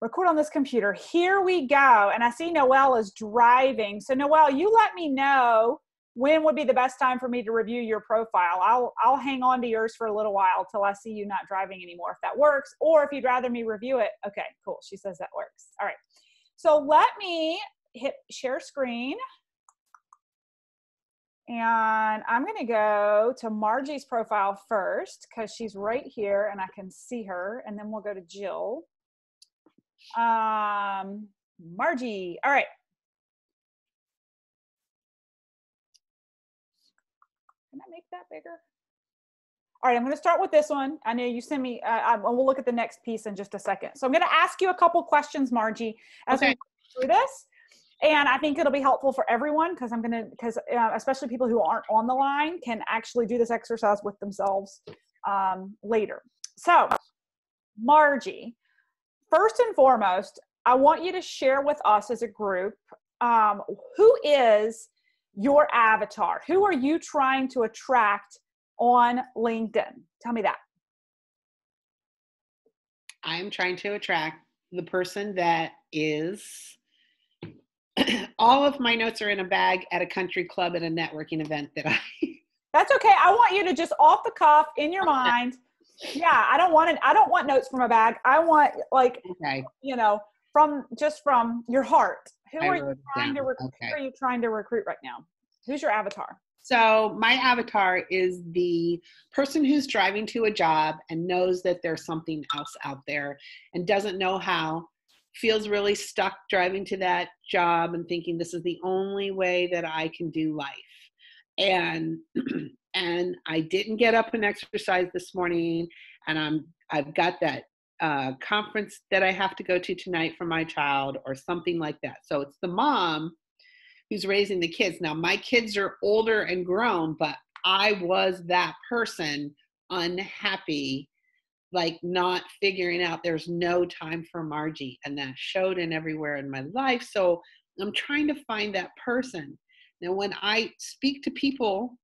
Record on this computer. Here we go. And I see Noelle is driving. So Noelle, you let me know when would be the best time for me to review your profile. I'll hang on to yours for a little while till I see you not driving anymore, if that works. Or if you'd rather me review it. Okay, cool. She says that works. All right. So let me hit share screen. And I'm going to go to Margie's profile first because she's right here and I can see her. And then we'll go to Jill. Margie. All right. Can I make that bigger? All right, I'm going to start with this one. I know you sent me, we'll look at the next piece in just a second. So I'm going to ask you a couple questions, Margie, as we go through this. And I think it'll be helpful for everyone because especially people who aren't on the line can actually do this exercise with themselves later. So Margie, first and foremost, I want you to share with us as a group, who is your avatar? Who are you trying to attract on LinkedIn? Tell me that. I'm trying to attract the person that is, all of my notes are in a bag at a country club at a networking event that I. That's okay. I want you to just off the cuff in your mind. Yeah, I don't want notes from a bag. I want from your heart. Who are you trying to recruit? Who are you trying to recruit right now? Who's your avatar? So my avatar is the person who's driving to a job and knows that there's something else out there and doesn't know how, feels really stuck driving to that job and thinking this is the only way that I can do life. And I didn't get up and exercise this morning, and I've got that conference that I have to go to tonight for my child or something like that. So it's the mom who's raising the kids. Now my kids are older and grown, but I was that person, unhappy, like not figuring out there's no time for Margie, and that showed in everywhere in my life. So I'm trying to find that person. Now when I speak to people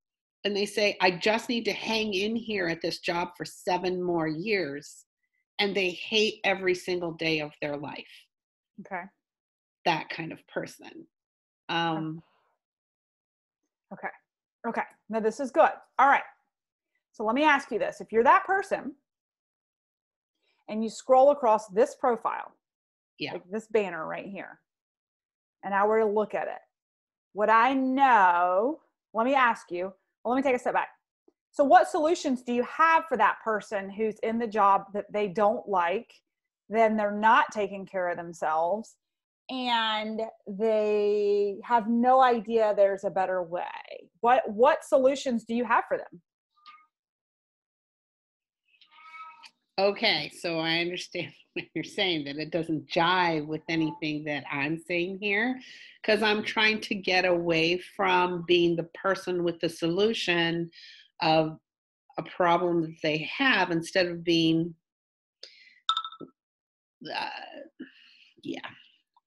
and they say, I just need to hang in here at this job for 7 more years, and they hate every single day of their life. Okay. That kind of person. Okay. Now this is good. All right. So let me ask you this. If you're that person and you scroll across this profile, like this banner right here, and I were to look at it, would I know, let me ask you, well, let me take a step back. So what solutions do you have for that person who's in the job that they don't like, then they're not taking care of themselves, and they have no idea there's a better way? What solutions do you have for them? Okay, so I understand what you're saying, that it doesn't jive with anything that I'm saying here, because I'm trying to get away from being the person with the solution of a problem that they have, instead of being,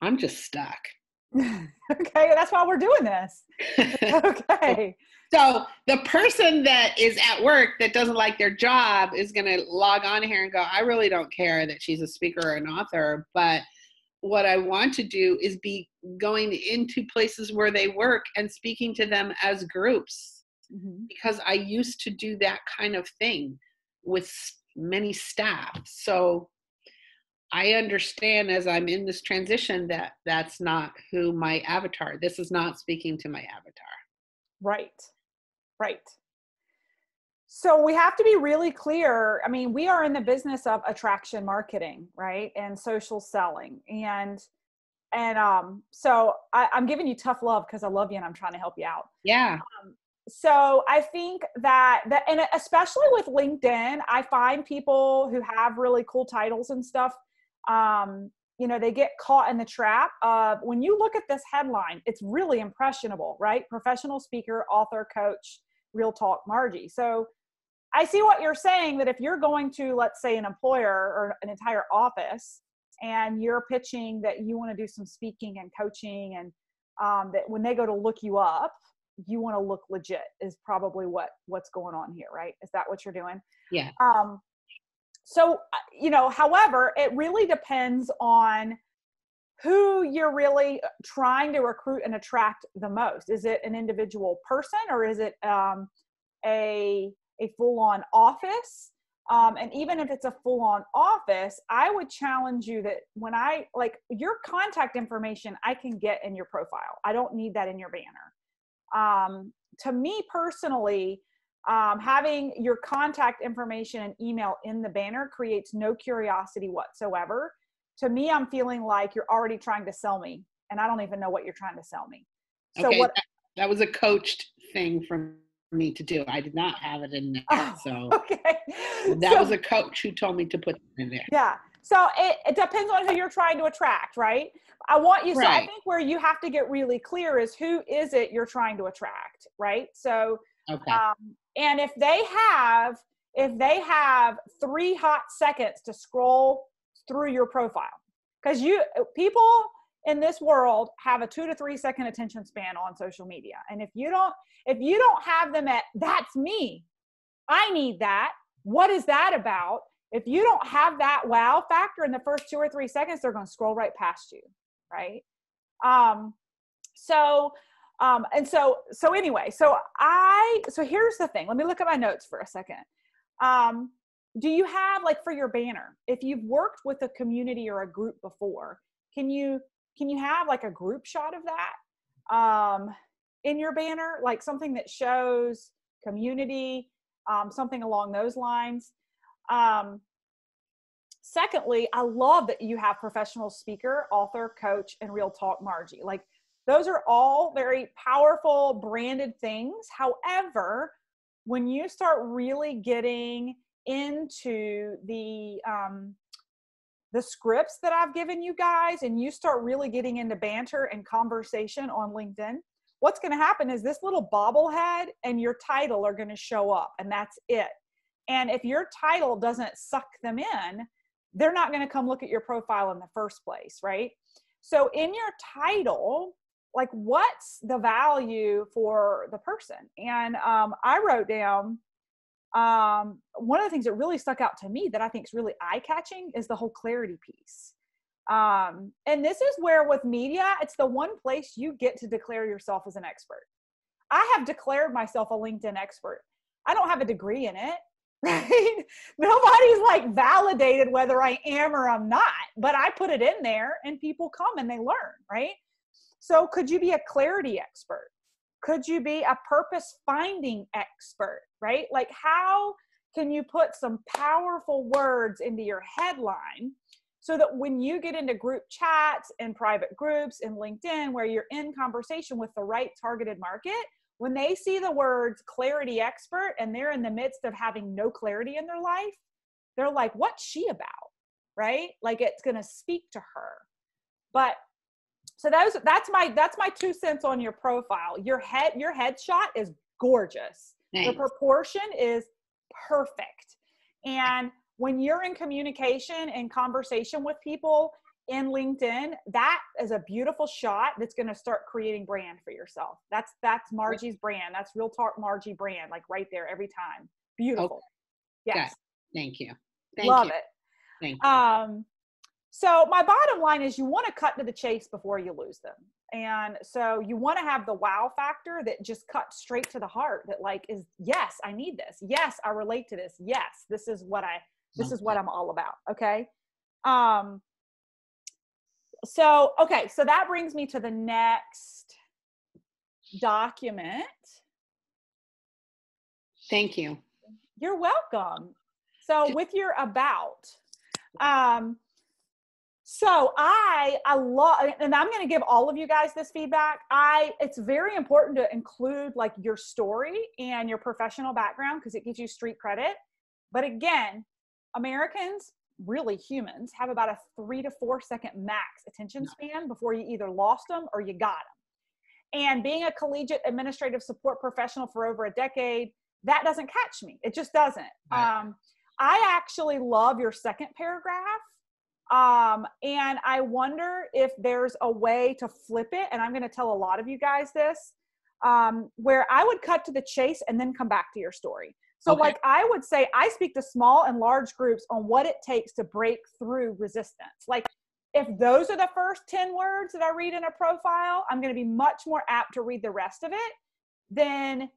I'm just stuck. Okay, that's why we're doing this. Okay. So the person that is at work that doesn't like their job is going to log on here and go, I really don't care that she's a speaker or an author, but what I want to do is be going into places where they work and speaking to them as groups, because I used to do that kind of thing with many staff. So I understand as I'm in this transition that that's not who my avatar, this is not speaking to my avatar. Right. So we have to be really clear. I mean, we are in the business of attraction marketing, right? And social selling. And so I'm giving you tough love because I love you and I'm trying to help you out. Yeah. So I think that, and especially with LinkedIn, I find people who have really cool titles and stuff, they get caught in the trap of, when you look at this headline, it's really impressionable, right? Professional speaker, author, coach, Real Talk Margie. So I see what you're saying, that if you're going to, let's say, an employer or an entire office, and you're pitching that you want to do some speaking and coaching, and that when they go to look you up, you want to look legit, is probably what's going on here, right? Is that what you're doing? Yeah. So, however, it really depends on who you're really trying to recruit and attract the most. Is it an individual person, or is it a full-on office? And even if it's a full-on office, I would challenge you that when your contact information, I can get in your profile. I don't need that in your banner. To me personally, having your contact information and email in the banner creates no curiosity whatsoever. To me, I'm feeling like you're already trying to sell me, and I don't even know what you're trying to sell me. So okay, that was a coached thing from me to do. I did not have it in there. So okay. That was a coach who told me to put it in there. Yeah. So it depends on who you're trying to attract, right? I want you, so I think where you have to get really clear is who is it you're trying to attract, right? So, okay. And if they have 3 hot seconds to scroll through your profile, because people in this world have a 2 to 3 second attention span on social media. And if you don't have them at, that's me, I need that, what is that about? If you don't have that wow factor in the first 2 or 3 seconds, they're going to scroll right past you. Right. So here's the thing. Let me look at my notes for a second. Do you have, like, for your banner, if you've worked with a community or a group before, can you have like a group shot of that in your banner, like something that shows community, something along those lines? Secondly, I love that you have professional speaker, author, coach, and Real Talk Margie. Like, those are all very powerful branded things. However, when you start really getting into the scripts that I've given you guys, and you start really getting into banter and conversation on LinkedIn, what's going to happen is this little bobblehead and your title are going to show up, and that's it. And if your title doesn't suck them in, they're not going to come look at your profile in the first place, right? So in your title, like, what's the value for the person? And I wrote down, one of the things that really stuck out to me that I think is really eye-catching is the whole clarity piece. And this is where, with media, it's the one place you get to declare yourself as an expert. I have declared myself a LinkedIn expert. I don't have a degree in it, right? Nobody's like validated whether I am or I'm not, but I put it in there and people come and they learn, right? So could you be a clarity expert? Could you be a purpose finding expert, right? Like, how can you put some powerful words into your headline so that when you get into group chats and private groups in LinkedIn where you're in conversation with the right targeted market, when they see the words clarity expert and they're in the midst of having no clarity in their life, they're like, what's she about? Right? Like, it's going to speak to her. But so that's my 2 cents on your profile. Your headshot is gorgeous. Thanks. The proportion is perfect. And when you're in communication and conversation with people in LinkedIn, that is a beautiful shot that's going to start creating brand for yourself. That's Margie's brand. That's Real Talk Margie brand, like right there every time. Beautiful. Okay. Yes. Thank you. Love it. Thank you. So my bottom line is you want to cut to the chase before you lose them. And so you want to have the wow factor that just cuts straight to the heart, that like is, yes, I need this. Yes, I relate to this. Yes, this is what I'm all about. Okay. So that brings me to the next document. Thank you. You're welcome. So with your about, so I love, and I'm going to give all of you guys this feedback. It's very important to include like your story and your professional background because it gives you street credit. But again, Americans, really humans, have about a 3 to 4 second max attention span before you either lost them or you got them. And being a collegiate administrative support professional for over a decade, that doesn't catch me. It just doesn't. Right. I actually love your second paragraph. And I wonder if there's a way to flip it. And I'm going to tell a lot of you guys this, where I would cut to the chase and then come back to your story. So Okay. like I would say I speak to small and large groups on what it takes to break through resistance. Like if those are the first 10 words that I read in a profile, I'm going to be much more apt to read the rest of it than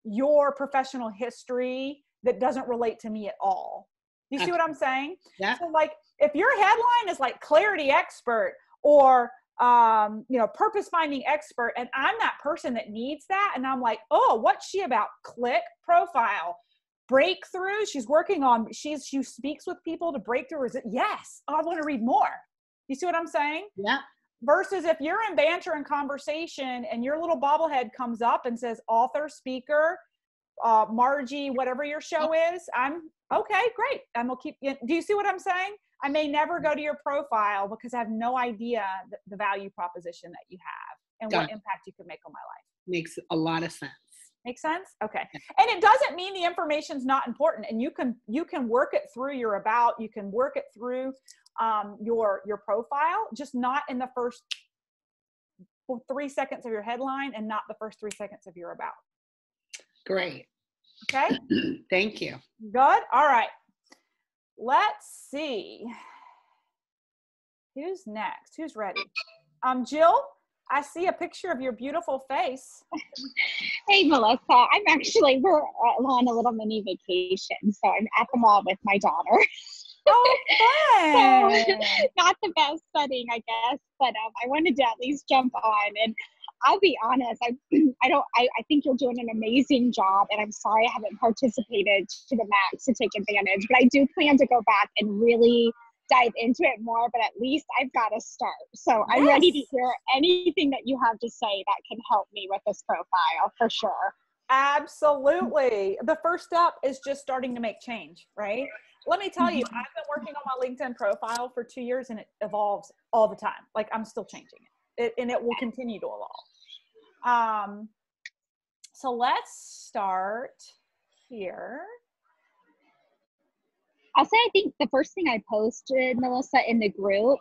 your professional history that doesn't relate to me at all. Do you see what I'm saying? Yeah. So like if your headline is like clarity expert or purpose finding expert, and I'm that person that needs that, and I'm like, oh, what's she about? Click profile. Breakthrough. She's working on, she speaks with people to break through. Yes. Oh, I want to read more. You see what I'm saying? Yeah. Versus if you're in banter and conversation and your little bobblehead comes up and says author, speaker, Margie, whatever your show is, I'm okay, great. And we'll keep, do you see what I'm saying? I may never go to your profile because I have no idea the value proposition that you have and what impact you could make on my life. Makes a lot of sense. Make sense? Okay. And it doesn't mean the information's not important, and you can work it through your about, you can work it through your profile, just not in the first 3 seconds of your headline and not the first 3 seconds of your about. Great. Okay. Thank you. Good. All right. Let's see. Who's next? Who's ready? Jill, I see a picture of your beautiful face. Hey, Melissa. We're on a little mini vacation, so I'm at the mall with my daughter. Oh, fun! So, not the best setting, I guess, but I wanted to at least jump on. And I'll be honest, I think you're doing an amazing job, and I'm sorry I haven't participated to the max to take advantage, but I do plan to go back and really dive into it more, but at least I've got to start. So I'm ready to hear anything that you have to say that can help me with this profile for sure. Absolutely. The first step is just starting to make change, right? Let me tell you, I've been working on my LinkedIn profile for 2 years and it evolves all the time. Like I'm still changing it and it will continue to evolve. So let's start here. I'll say I think the first thing I posted, Melissa, in the group,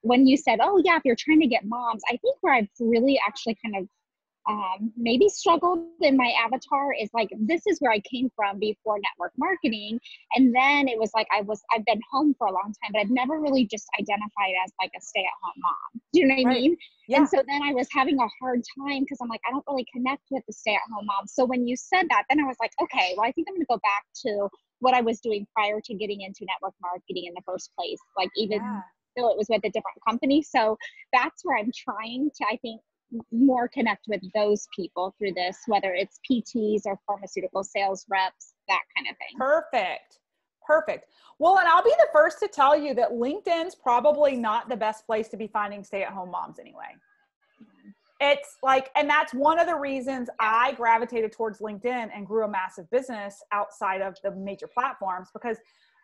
when you said, oh yeah, if you're trying to get moms, I think where I've really actually kind of maybe struggled in my avatar is like, this is where I came from before network marketing. And then it was like, I've been home for a long time, but I've never really just identified as like a stay-at-home mom. Do you know what I mean? Yeah. And so then I was having a hard time because I'm like, I don't really connect with the stay-at-home mom. So when you said that, then I was like, okay, well, I think I'm going to go back to what I was doing prior to getting into network marketing in the first place, like even though it was with a different company. So that's where I'm trying to, I think, more connect with those people through this, whether it's PTs or pharmaceutical sales reps, that kind of thing. Perfect. Well, and I'll be the first to tell you that LinkedIn's probably not the best place to be finding stay-at-home moms anyway. It's like, and that's one of the reasons I gravitated towards LinkedIn and grew a massive business outside of the major platforms, because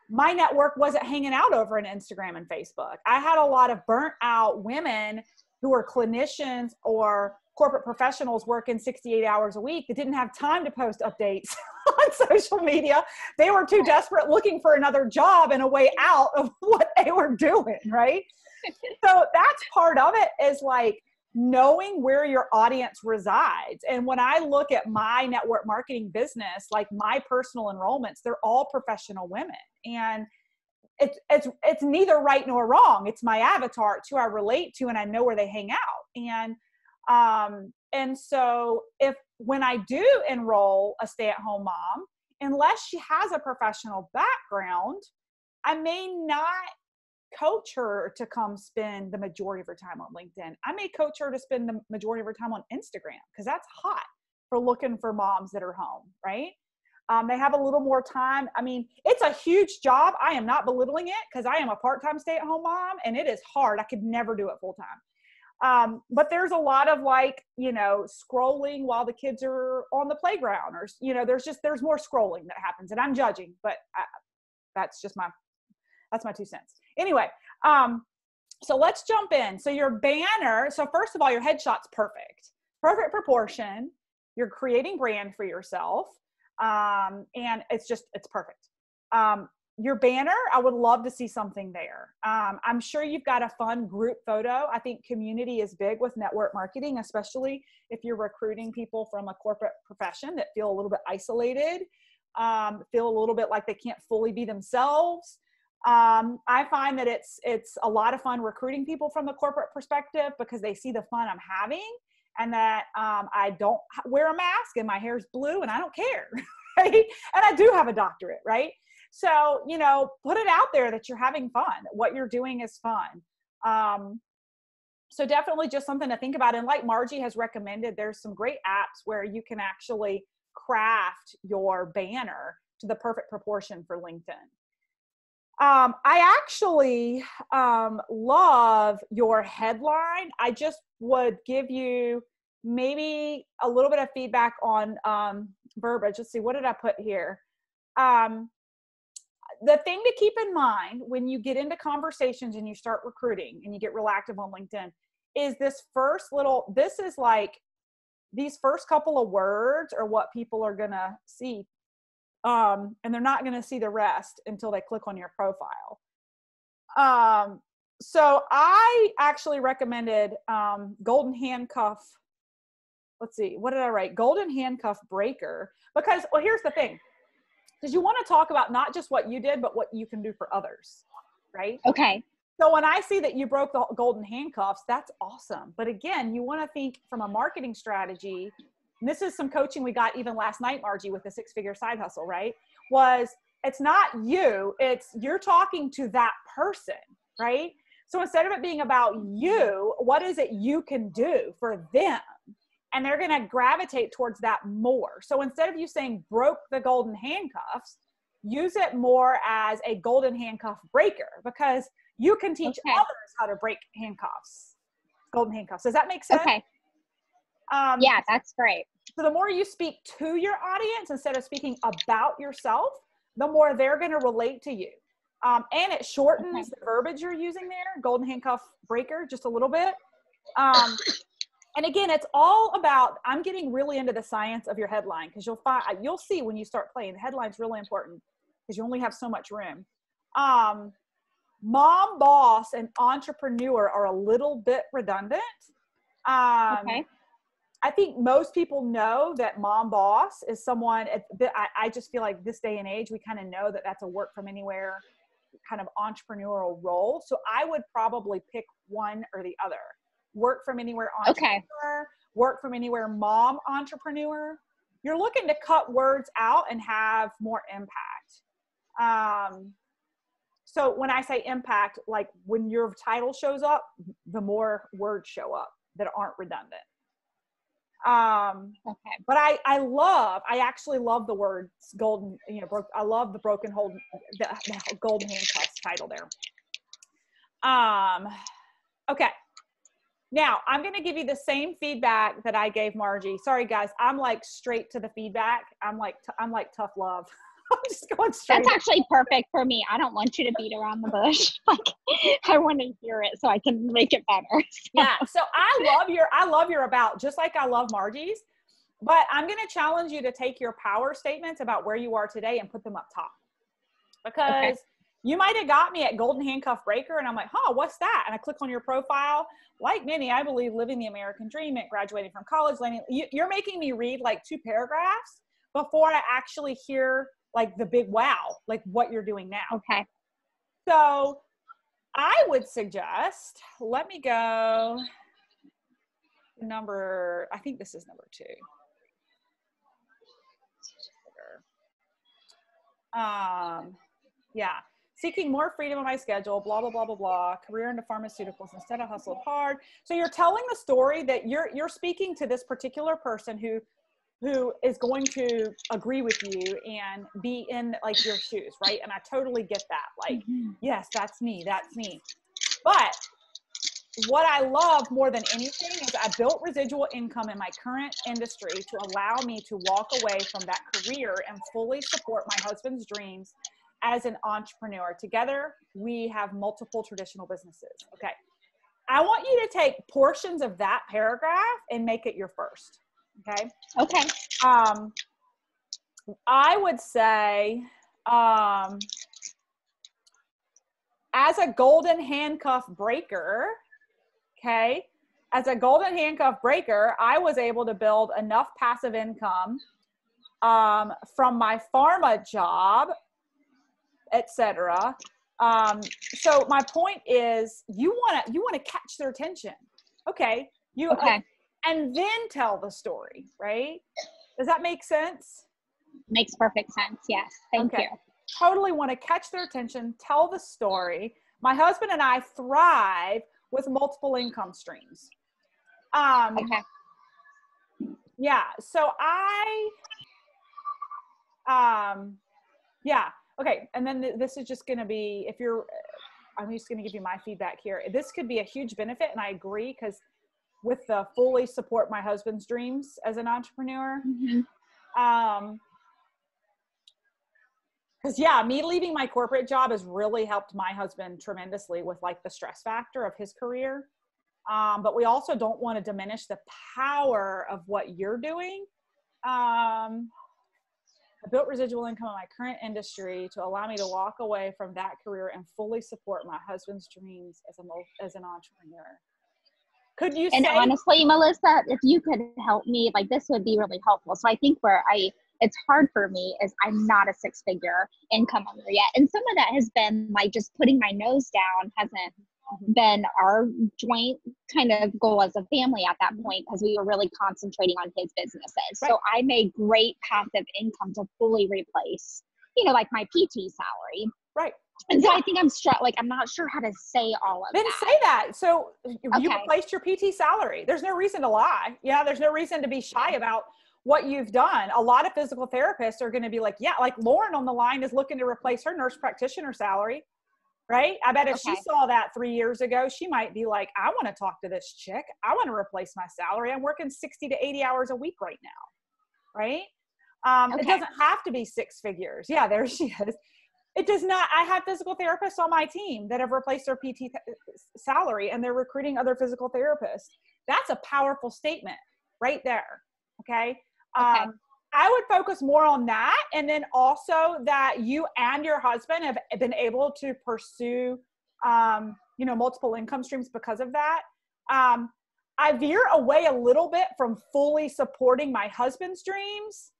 my network wasn't hanging out over in Instagram and Facebook. I had a lot of burnt out women who were clinicians or corporate professionals working 68 hours a week that didn't have time to post updates on social media. They were too desperate looking for another job and a way out of what they were doing, right? So that's part of it, is like knowing where your audience resides. And when I look at my network marketing business, like my personal enrollments, they're all professional women. And it's neither right nor wrong. It's my avatar. It's who I relate to, and I know where they hang out. And so when I do enroll a stay-at-home mom, unless she has a professional background, I may not coach her to come spend the majority of her time on LinkedIn. I may coach her to spend the majority of her time on Instagram, because that's hot for looking for moms that are home, right? They have a little more time. I mean, it's a huge job. I am not belittling it, because I am a part-time stay-at-home mom and it is hard. I could never do it full-time. But there's a lot of scrolling while the kids are on the playground, or, there's more scrolling that happens, and I'm judging, but that's my 2 cents. Anyway, so let's jump in. So your banner, so first of all, your headshot's perfect proportion. You're creating brand for yourself. And it's perfect. your banner, I would love to see something there. I'm sure you've got a fun group photo. I think community is big with network marketing, especially if you're recruiting people from a corporate profession that feel a little bit isolated, feel a little bit like they can't fully be themselves. I find that it's a lot of fun recruiting people from the corporate perspective because they see the fun I'm having, and that I don't wear a mask and my hair's blue and I don't care, right? And I do have a doctorate, right? So, you know, put it out there that you're having fun. What you're doing is fun. So definitely just something to think about. And like Margie has recommended, there's some great apps where you can actually craft your banner to the perfect proportion for LinkedIn. I actually love your headline. I just would give you maybe a little bit of feedback on verbiage. Let's see, what did I put here? The thing to keep in mind when you get into conversations and you start recruiting and you get real active on LinkedIn is this is like these first couple of words are what people are going to see. And they're not going to see the rest until they click on your profile. So I actually recommended golden handcuff. Let's see, what did I write? Golden handcuff breaker. Because, well, here's the thing. Because you want to talk about not just what you did, but what you can do for others, right? Okay. So when I see that you broke the golden handcuffs, that's awesome. But again, you want to think from a marketing strategy. And this is some coaching we got even last night, Margie, with the 6-figure side hustle, right? It's not you, it's you're talking to that person, right? So instead of it being about you, what is it you can do for them? And they're going to gravitate towards that more. So instead of you saying broke the golden handcuffs, use it more as a golden handcuff breaker, because you can teach others how to break handcuffs, golden handcuffs. Does that make sense? Okay. Yeah, that's great. So the more you speak to your audience instead of speaking about yourself, the more they're going to relate to you. And it shortens the verbiage you're using there, golden handcuff breaker, just a little bit. And again, it's all about, I'm getting really into the science of your headline, because you'll see when you start playing, the headline's really important because you only have so much room. Mom, boss, and entrepreneur are a little bit redundant. I think most people know that mom boss is someone, I just feel like this day and age, we kind of know that that's a work from anywhere kind of entrepreneurial role. So I would probably pick one or the other. Work from anywhere entrepreneur, work from anywhere mom entrepreneur. You're looking to cut words out and have more impact. So when I say impact, like when your title shows up, the more words show up that aren't redundant. But I actually love the words golden, I love the the golden handcuffs title there. Okay. Now I'm going to give you the same feedback that I gave Margie. Sorry guys. I'm like straight to the feedback. I'm like tough love. I'm just going straight. That's actually perfect for me. I don't want you to beat around the bush. Like, I want to hear it so I can make it better. Yeah. So I love your about, just like I love Margie's, but I'm going to challenge you to take your power statements about where you are today and put them up top, because you might have got me at golden handcuff breaker and I'm like, what's that? And I click on your profile. Like many, I believe living the American dream at graduating from college. You're making me read like 2 paragraphs before I actually hear like the big wow, like what you're doing now. Okay. So I would suggest, let me go I think this is number 2. Yeah. Seeking more freedom in my schedule, blah, blah, blah, blah, blah, career into pharmaceuticals instead of hustled hard. So you're telling the story that you're speaking to this particular person who is going to agree with you and be in like your shoes, right? And I totally get that. Like, yes, that's me. But what I love more than anything is I built residual income in my current industry to allow me to walk away from that career and fully support my husband's dreams as an entrepreneur. Together, we have multiple traditional businesses. Okay. I want you to take portions of that paragraph and make it your first. Okay. Okay. I would say, as a golden handcuff breaker, okay, as a golden handcuff breaker, I was able to build enough passive income from my pharma job, etc. So my point is, you want to catch their attention, okay? And then tell the story, right? Does that make sense? Makes perfect sense. Yes. Thank you. Totally want to catch their attention, tell the story. My husband and I thrive with multiple income streams. Yeah. So okay. And then this is just going to be, I'm just going to give you my feedback here. This could be a huge benefit. And I agree, because with the fully support my husband's dreams as an entrepreneur, because me leaving my corporate job has really helped my husband tremendously with like the stress factor of his career. But we also don't want to diminish the power of what you're doing. I built residual income in my current industry to allow me to walk away from that career and fully support my husband's dreams as an entrepreneur. Could you and honestly, Melissa, if you could help me, like, this would be really helpful. So I think it's hard for me is I'm not a 6-figure income earner yet. And some of that has been like just putting my nose down hasn't been our joint kind of goal as a family at that point, because we were really concentrating on his businesses. Right. So I made great passive income to fully replace, like my PT salary. Right. And so I think I'm not sure how to say all of that. Then say that. So you replaced your PT salary. There's no reason to lie. Yeah. There's no reason to be shy about what you've done. A lot of physical therapists are going to be like, like Lauren on the line is looking to replace her nurse practitioner salary. Right. I bet if she saw that 3 years ago, she might be like, I want to talk to this chick. I want to replace my salary. I'm working 60 to 80 hours a week right now. Right. It doesn't have to be 6 figures. Yeah, there she is. It does not. I have physical therapists on my team that have replaced their PT salary, and they're recruiting other physical therapists. That's a powerful statement right there. Okay. I would focus more on that. And then also that you and your husband have been able to pursue, multiple income streams because of that. I veer away a little bit from fully supporting my husband's dreams.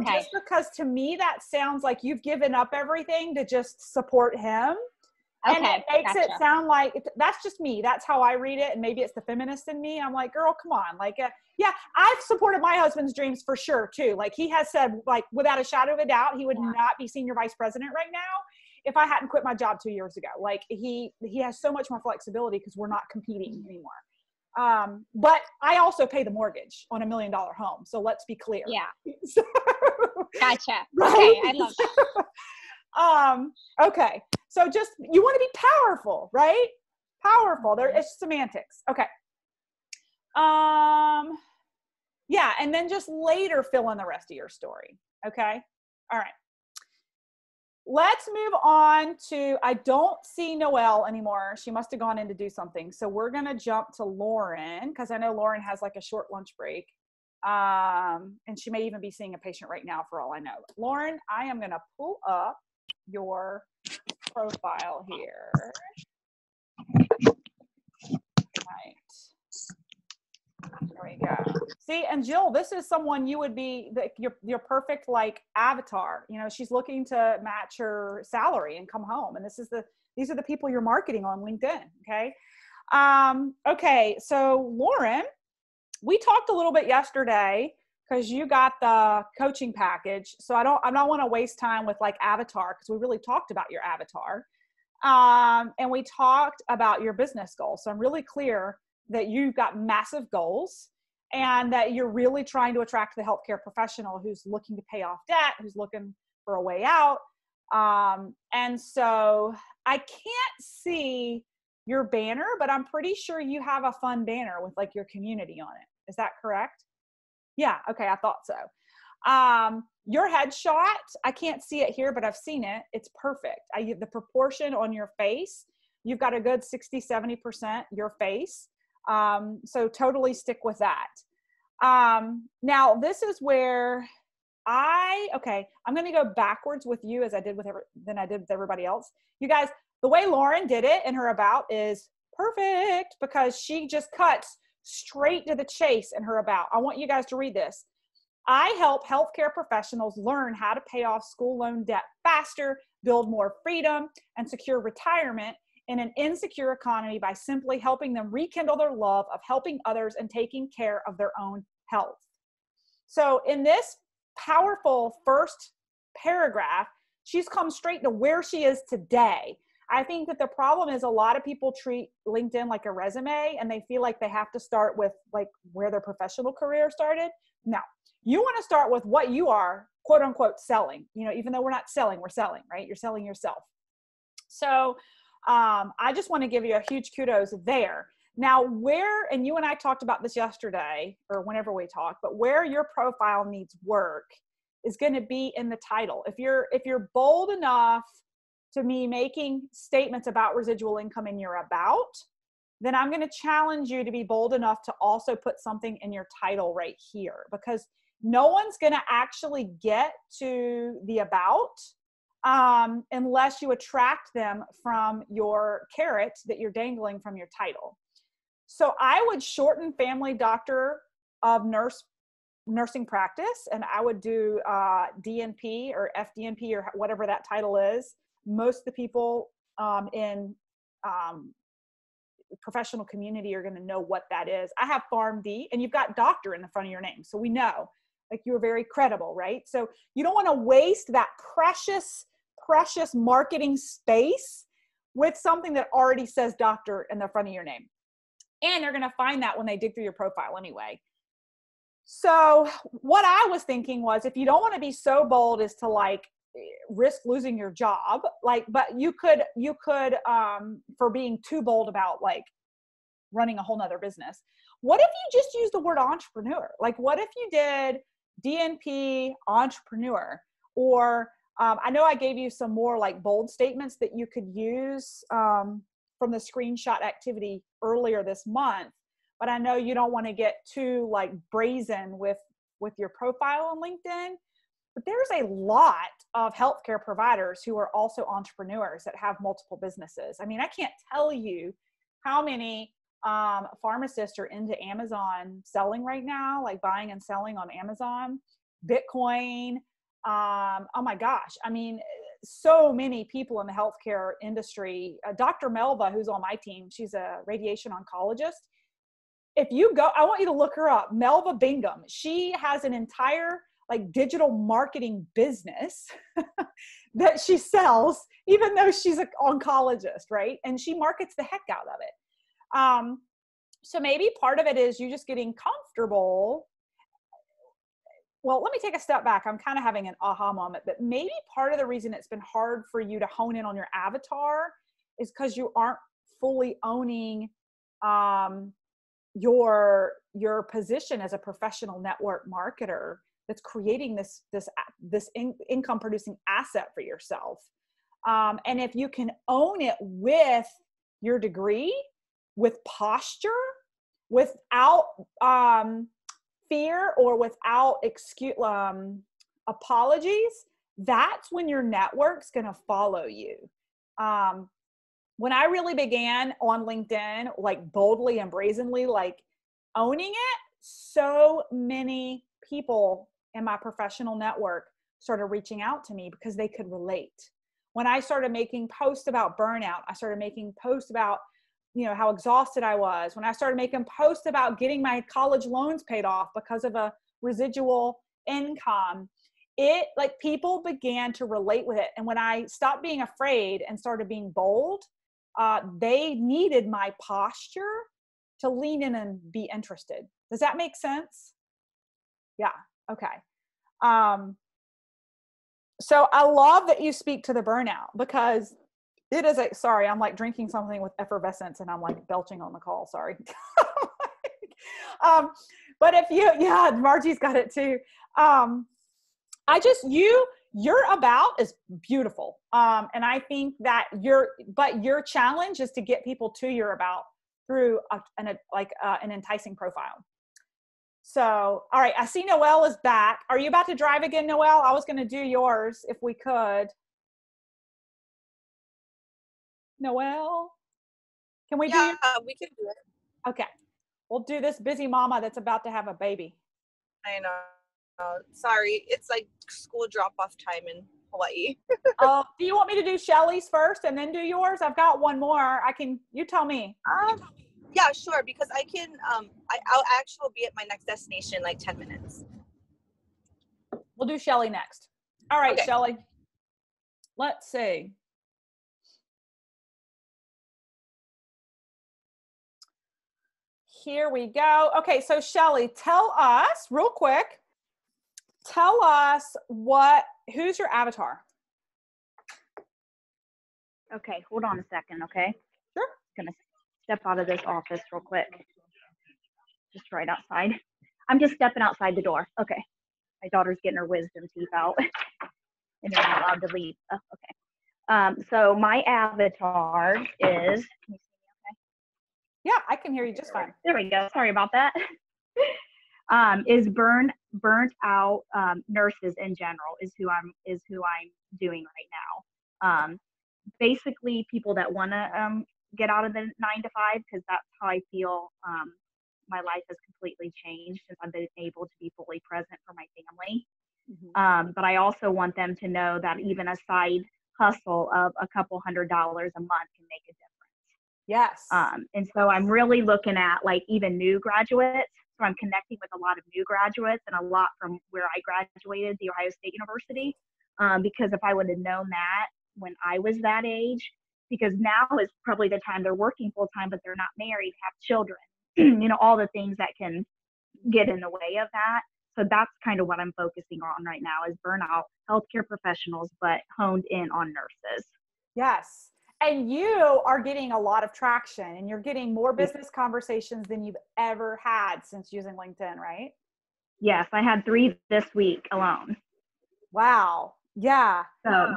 Just because to me, that sounds like you've given up everything to just support him. And it makes it sound like, that's just me. That's how I read it. And maybe it's the feminist in me. I'm like, girl, come on. Like, I've supported my husband's dreams for sure too. Like he has said, like, without a shadow of a doubt, he would not be senior vice president right now if I hadn't quit my job 2 years ago. Like he has so much more flexibility because we're not competing anymore. But I also pay the mortgage on $1 million home. So let's be clear. Yeah. So, gotcha. Right? Okay. I love that. Okay. So just, you want to be powerful, right? Powerful. It's semantics. Okay. Yeah. And then just later fill in the rest of your story. Okay. All right. Let's move on to, I don't see Noelle anymore. She must have gone in to do something. So we're going to jump to Lauren, because I know Lauren has like a short lunch break. And she may even be seeing a patient right now for all I know. Lauren, I am going to pull up your profile here. Right. There we go. See, and Jill, this is someone you would be your perfect like avatar. She's looking to match her salary and come home. And these are the people you're marketing on LinkedIn. Okay. Okay. So Lauren, we talked a little bit yesterday because you got the coaching package. So I don't want to waste time with like avatar, because we really talked about your avatar. And we talked about your business goals. So I'm really clear that you've got massive goals and that you're really trying to attract the healthcare professional who's looking to pay off debt, who's looking for a way out. And so I can't see your banner, but I'm pretty sure you have a fun banner with like your community on it. Is that correct? Yeah. Okay. I thought so. Your headshot, I can't see it here, but I've seen it. It's perfect. The proportion on your face, you've got a good 60-70% your face. So totally stick with that. Now this is where I'm going to go backwards with you as I did with everybody else. You guys, The way Lauren did it in her about is perfect because she just cuts straight to the chase in her about. I want you guys to read this. I help healthcare professionals learn how to pay off school loan debt faster, build more freedom, and secure retirement in an insecure economy by simply helping them rekindle their love of helping others and taking care of their own health. So in this powerful first paragraph, she's come straight to where she is today. I think that the problem is a lot of people treat LinkedIn like a resume and they feel like they have to start with like where their professional career started. No, you want to start with what you are, quote unquote, selling. You know, even though we're not selling, we're selling, right? You're selling yourself. So I just want to give you a huge kudos there. Now, where, and you and I talked about this yesterday or whenever we talked, but where your profile needs work is going to be in the title. If you're bold enough to me making statements about residual income in your about, then I'm going to challenge you to be bold enough to also put something in your title right here, because no one's going to actually get to the about unless you attract them from your carrot that you're dangling from your title. So I would shorten family doctor of nursing practice, and I would do DNP or FDNP or whatever that title is. Most of the people in professional community are going to know what that is. I have PharmD, and you've got doctor in the front of your name. So we know, like, you're very credible, right? So you don't want to waste that precious marketing space with something that already says doctor in the front of your name. And they're going to find that when they dig through your profile anyway. So what I was thinking was, if you don't want to be so bold as to like risk losing your job, like, but you could for being too bold about like running a whole nother business. What if you just use the word entrepreneur? Like, what if you did DNP entrepreneur? Or I know I gave you some more like bold statements that you could use from the screenshot activity earlier this month, but I know you don't want to get too like brazen with your profile on LinkedIn. But there's a lot of healthcare providers who are also entrepreneurs that have multiple businesses. I mean, I can't tell you how many pharmacists are into Amazon selling right now, like buying and selling on Amazon, Bitcoin. Oh my gosh. I mean, so many people in the healthcare industry. Dr. Melva, who's on my team, she's a radiation oncologist. If you go, I want you to look her up, Melva Bingham. She has an entire like digital marketing business that she sells, even though she's an oncologist, right? And she markets the heck out of it. So maybe part of it is you just getting comfortable. Well, let me take a step back. I'm kind of having an aha moment, but maybe part of the reason it's been hard for you to hone in on your avatar is because you aren't fully owning your position as a professional network marketer that's creating this income producing asset for yourself. And if you can own it with your degree, with posture, without fear or without apologies, that's when your network's going to follow you. When I really began on LinkedIn, like boldly and brazenly, like owning it, so many people in my professional network started reaching out to me because they could relate. When I started making posts about burnout, I started making posts about, you know, how exhausted I was. When I started making posts about getting my college loans paid off because of a residual income, it like people began to relate with it. And when I stopped being afraid and started being bold, they needed my posture to lean in and be interested. Does that make sense? Yeah. Okay. So I love that you speak to the burnout, because it is sorry, I'm like drinking something with effervescence and I'm like belching on the call. Sorry. But if you, yeah, Margie's got it too. Your about is beautiful. And I think that your challenge is to get people to your about through an enticing profile. So, all right, I see Noelle is back. Are you about to drive again, Noelle? I was going to do yours if we could. Noelle. Can we do Yeah, we can do it. Okay. We'll do this busy mama that's about to have a baby. I know. Sorry, it's like school drop-off time in Hawaii. Oh, do you want me to do Shelly's first and then do yours? I've got one more. You tell me. Yeah, sure, because I can, I'll actually be at my next destination in like 10 minutes. We'll do Shelly next. All right, Okay. Shelly. Let's see. Here we go. Okay, so Shelly, tell us real quick, who's your avatar? Okay, hold on a second, okay? Sure. I'm gonna step out of this office real quick. Just right outside. I'm just stepping outside the door. Okay. My daughter's getting her wisdom teeth out. And you're not allowed to leave. Oh, okay. So my avatar is, can you see me okay? Yeah, I can hear you just fine. There we go. Sorry about that. Is burnt out nurses in general is who I'm doing right now. Basically people that want to get out of the 9 to 5, because that's how I feel my life has completely changed since I've been able to be fully present for my family. Mm-hmm. But I also want them to know that even a side hustle of a couple $100s a month can make a difference. Yes. And so I'm really looking at like even new graduates. So I'm connecting with a lot of new graduates and a lot from where I graduated, the Ohio State University. Because if I would have known that when I was that age, because now is probably the time they're working full time, but they're not married, have children, all the things that can get in the way of that. So that's kind of what I'm focusing on right now is burnout healthcare professionals, but honed in on nurses. Yes. And you are getting a lot of traction and you're getting more business conversations than you've ever had since using LinkedIn, right? Yes, I had 3 this week alone. Wow. Yeah. So,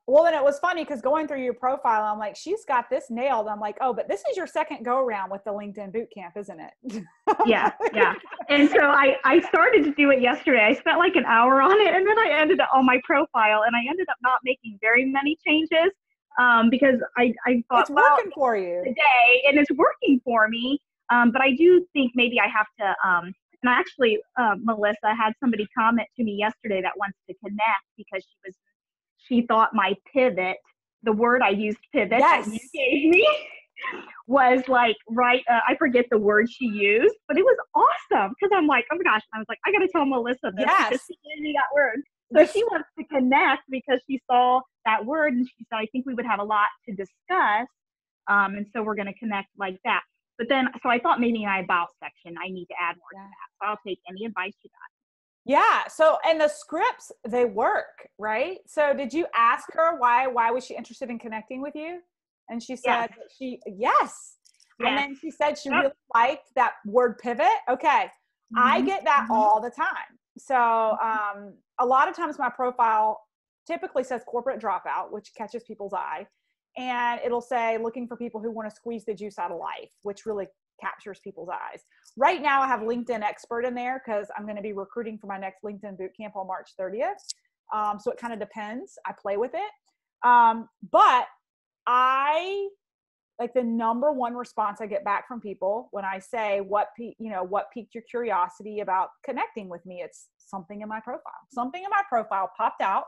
well, then it was funny because going through your profile, I'm like, she's got this nailed. I'm like, oh, but this is your second go around with the LinkedIn boot camp, isn't it? yeah. And so I started to do it yesterday. I spent like an hour on it and then I ended up on my profile and I ended up not making very many changes because I thought, it's working for you today and it's working for me. But I do think maybe I have to, and actually, Melissa had somebody comment to me yesterday that wants to connect because she thought my pivot, the word I used pivot yes. that you gave me was like, right. I forget the word she used, but it was awesome. Cause I'm like, oh my gosh. I was like, I got to tell Melissa this yes. because she gave me that word. So she wants to connect because she saw that word and she said, I think we would have a lot to discuss. And so we're going to connect like that. But then, so I thought maybe in my about section, I need to add more to that. So I'll take any advice you got. Yeah. So, and the scripts, they work, right? So did you ask her why was she interested in connecting with you? And she said yes. And then she said she really liked that word pivot. Okay. Mm-hmm. I get that all the time. So a lot of times my profile typically says corporate dropout, which catches people's eye. And it'll say looking for people who want to squeeze the juice out of life, which really captures people's eyes. Right now I have LinkedIn expert in there because I'm going to be recruiting for my next LinkedIn bootcamp on March 30th. So it kind of depends. I play with it. But I like the number one response I get back from people when I say what piqued your curiosity about connecting with me. It's something in my profile. Something in my profile popped out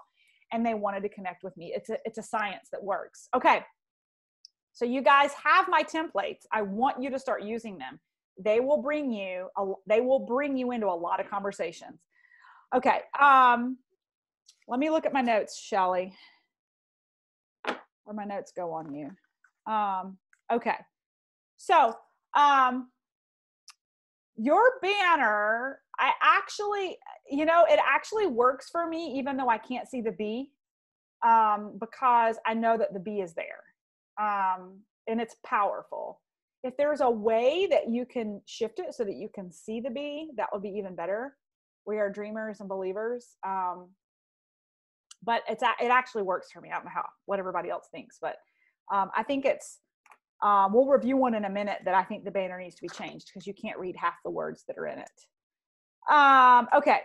and they wanted to connect with me. It's a science that works. Okay. So you guys have my templates. I want you to start using them. They will bring you into a lot of conversations. Okay. Let me look at my notes, Shelly. Where my notes go on you. Okay. So, your banner, it actually works for me, even though I can't see the B, because I know that the B is there. And it's powerful. If there's a way that you can shift it so that you can see the B, that would be even better. We are dreamers and believers. But it actually works for me. I don't know what everybody else thinks, but I think it's, we'll review one in a minute that I think the banner needs to be changed because you can't read half the words that are in it. Okay.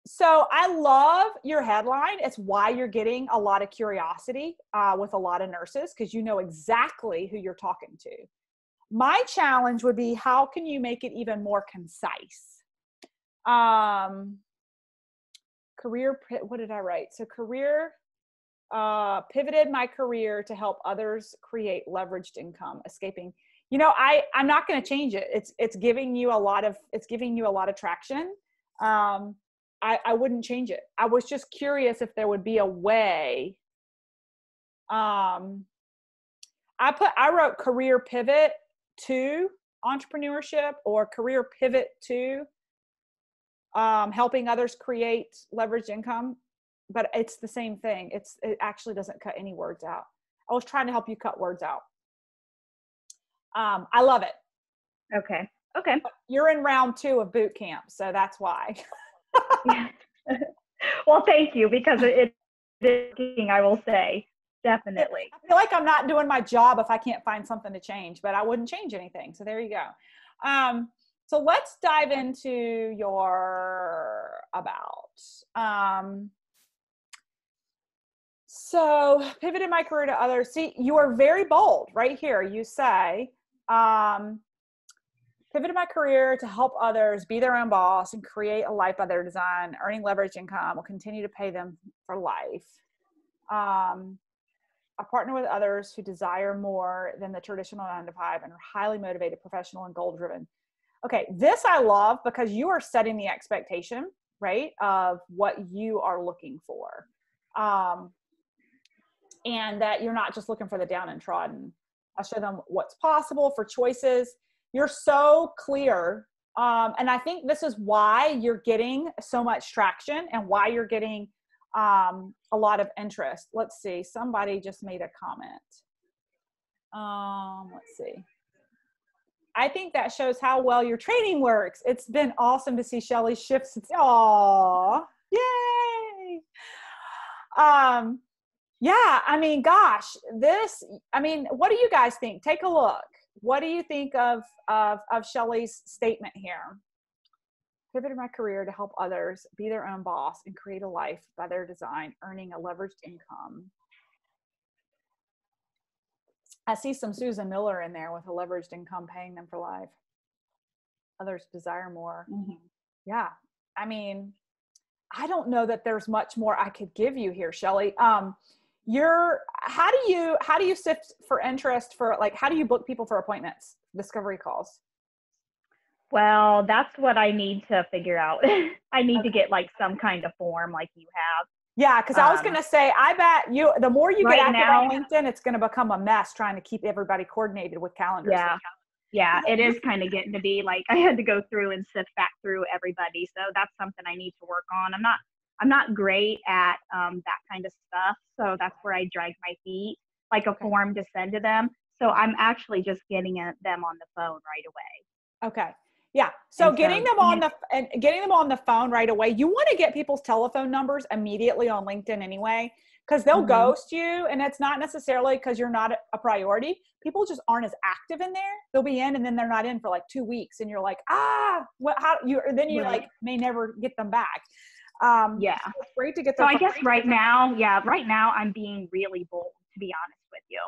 So I love your headline. It's why you're getting a lot of curiosity with a lot of nurses, because you know exactly who you're talking to. My challenge would be, how can you make it even more concise? What did I write? So pivoted my career to help others create leveraged income, escaping. I'm not going to change it. It's giving you a lot of traction. I wouldn't change it. I was just curious if there would be a way. I wrote career pivot to entrepreneurship, or career pivot to helping others create leveraged income, but it's the same thing. It actually doesn't cut any words out. I was trying to help you cut words out. I love it. Okay. You're in round 2 of boot camp, so that's why. Well, thank you, because it is working, I will say. Definitely. I feel like I'm not doing my job if I can't find something to change, but I wouldn't change anything. So there you go. So let's dive into your about. So pivoted my career to others. See, you are very bold right here. You say, pivoted my career to help others be their own boss and create a life by their design, earning leverage income, will continue to pay them for life. I partner with others who desire more than the traditional 9-to-5 and are highly motivated, professional, and goal-driven. Okay, this I love, because you are setting the expectation, right, of what you are looking for. And that you're not just looking for the down and trodden. I show them what's possible for choices. You're so clear. And I think this is why you're getting so much traction and why you're getting a lot of interest. Let's see. Somebody just made a comment. Let's see. I think that shows how well your training works. It's been awesome to see Shelly shifts. Aw, yay. Yeah, I mean, gosh, what do you guys think? Take a look. What do you think of Shelly's statement here? Pivoted my career to help others be their own boss and create a life by their design, earning a leveraged income. I see some Susan Miller in there with a leveraged income paying them for life. Others desire more. Mm-hmm. Yeah. I mean, I don't know that there's much more I could give you here, Shelly. How do you sift for interest for, like, how do you book people for appointments, discovery calls? Well, that's what I need to figure out. I need to get like some kind of form like you have. Yeah, because I was going to say, I bet the more you get active on LinkedIn, it's going to become a mess trying to keep everybody coordinated with calendars. Yeah, it is kind of getting to be like I had to go through and sift back through everybody. So that's something I need to work on. I'm not great at that kind of stuff. So that's where I drag my feet, like a form to send to them. So I'm actually just getting them on the phone right away. Okay. Yeah. So getting them on the phone right away. You want to get people's telephone numbers immediately on LinkedIn anyway, because they'll ghost you, and it's not necessarily because you're not a priority. People just aren't as active in there. They'll be in and then they're not in for like 2 weeks, and you're like, may never get them back. It's great to get. So I guess right now I'm being really bold, to be honest with you.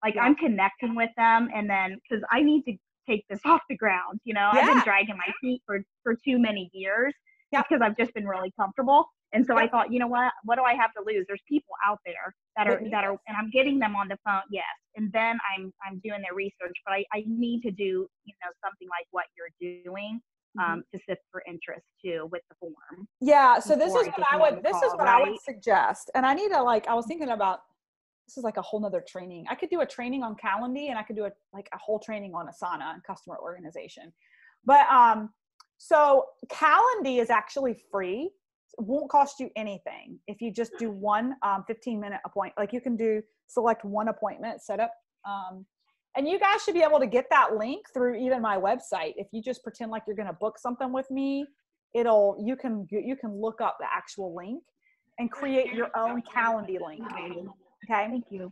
Like I'm connecting with them, and then because I need to take this off the ground, I've been dragging my feet for too many years because I've just been really comfortable. And so I thought, you know what do I have to lose? There's people out there that are, and I'm getting them on the phone. Yes. And then I'm doing their research, but I need to do, something like what you're doing, to sift for interest too with the form. Yeah. So this is what I would suggest. And I need to, I was thinking about, this is like a whole nother training. I could do a training on Calendly, and I could do a whole training on Asana and customer organization. But so Calendly is actually free. It won't cost you anything if you just do one 15-minute appointment. Like you can select one appointment, set up, and you guys should be able to get that link through even my website. If you just pretend like you're going to book something with me, you can look up the actual link and create your own Calendly link. Okay. Thank you.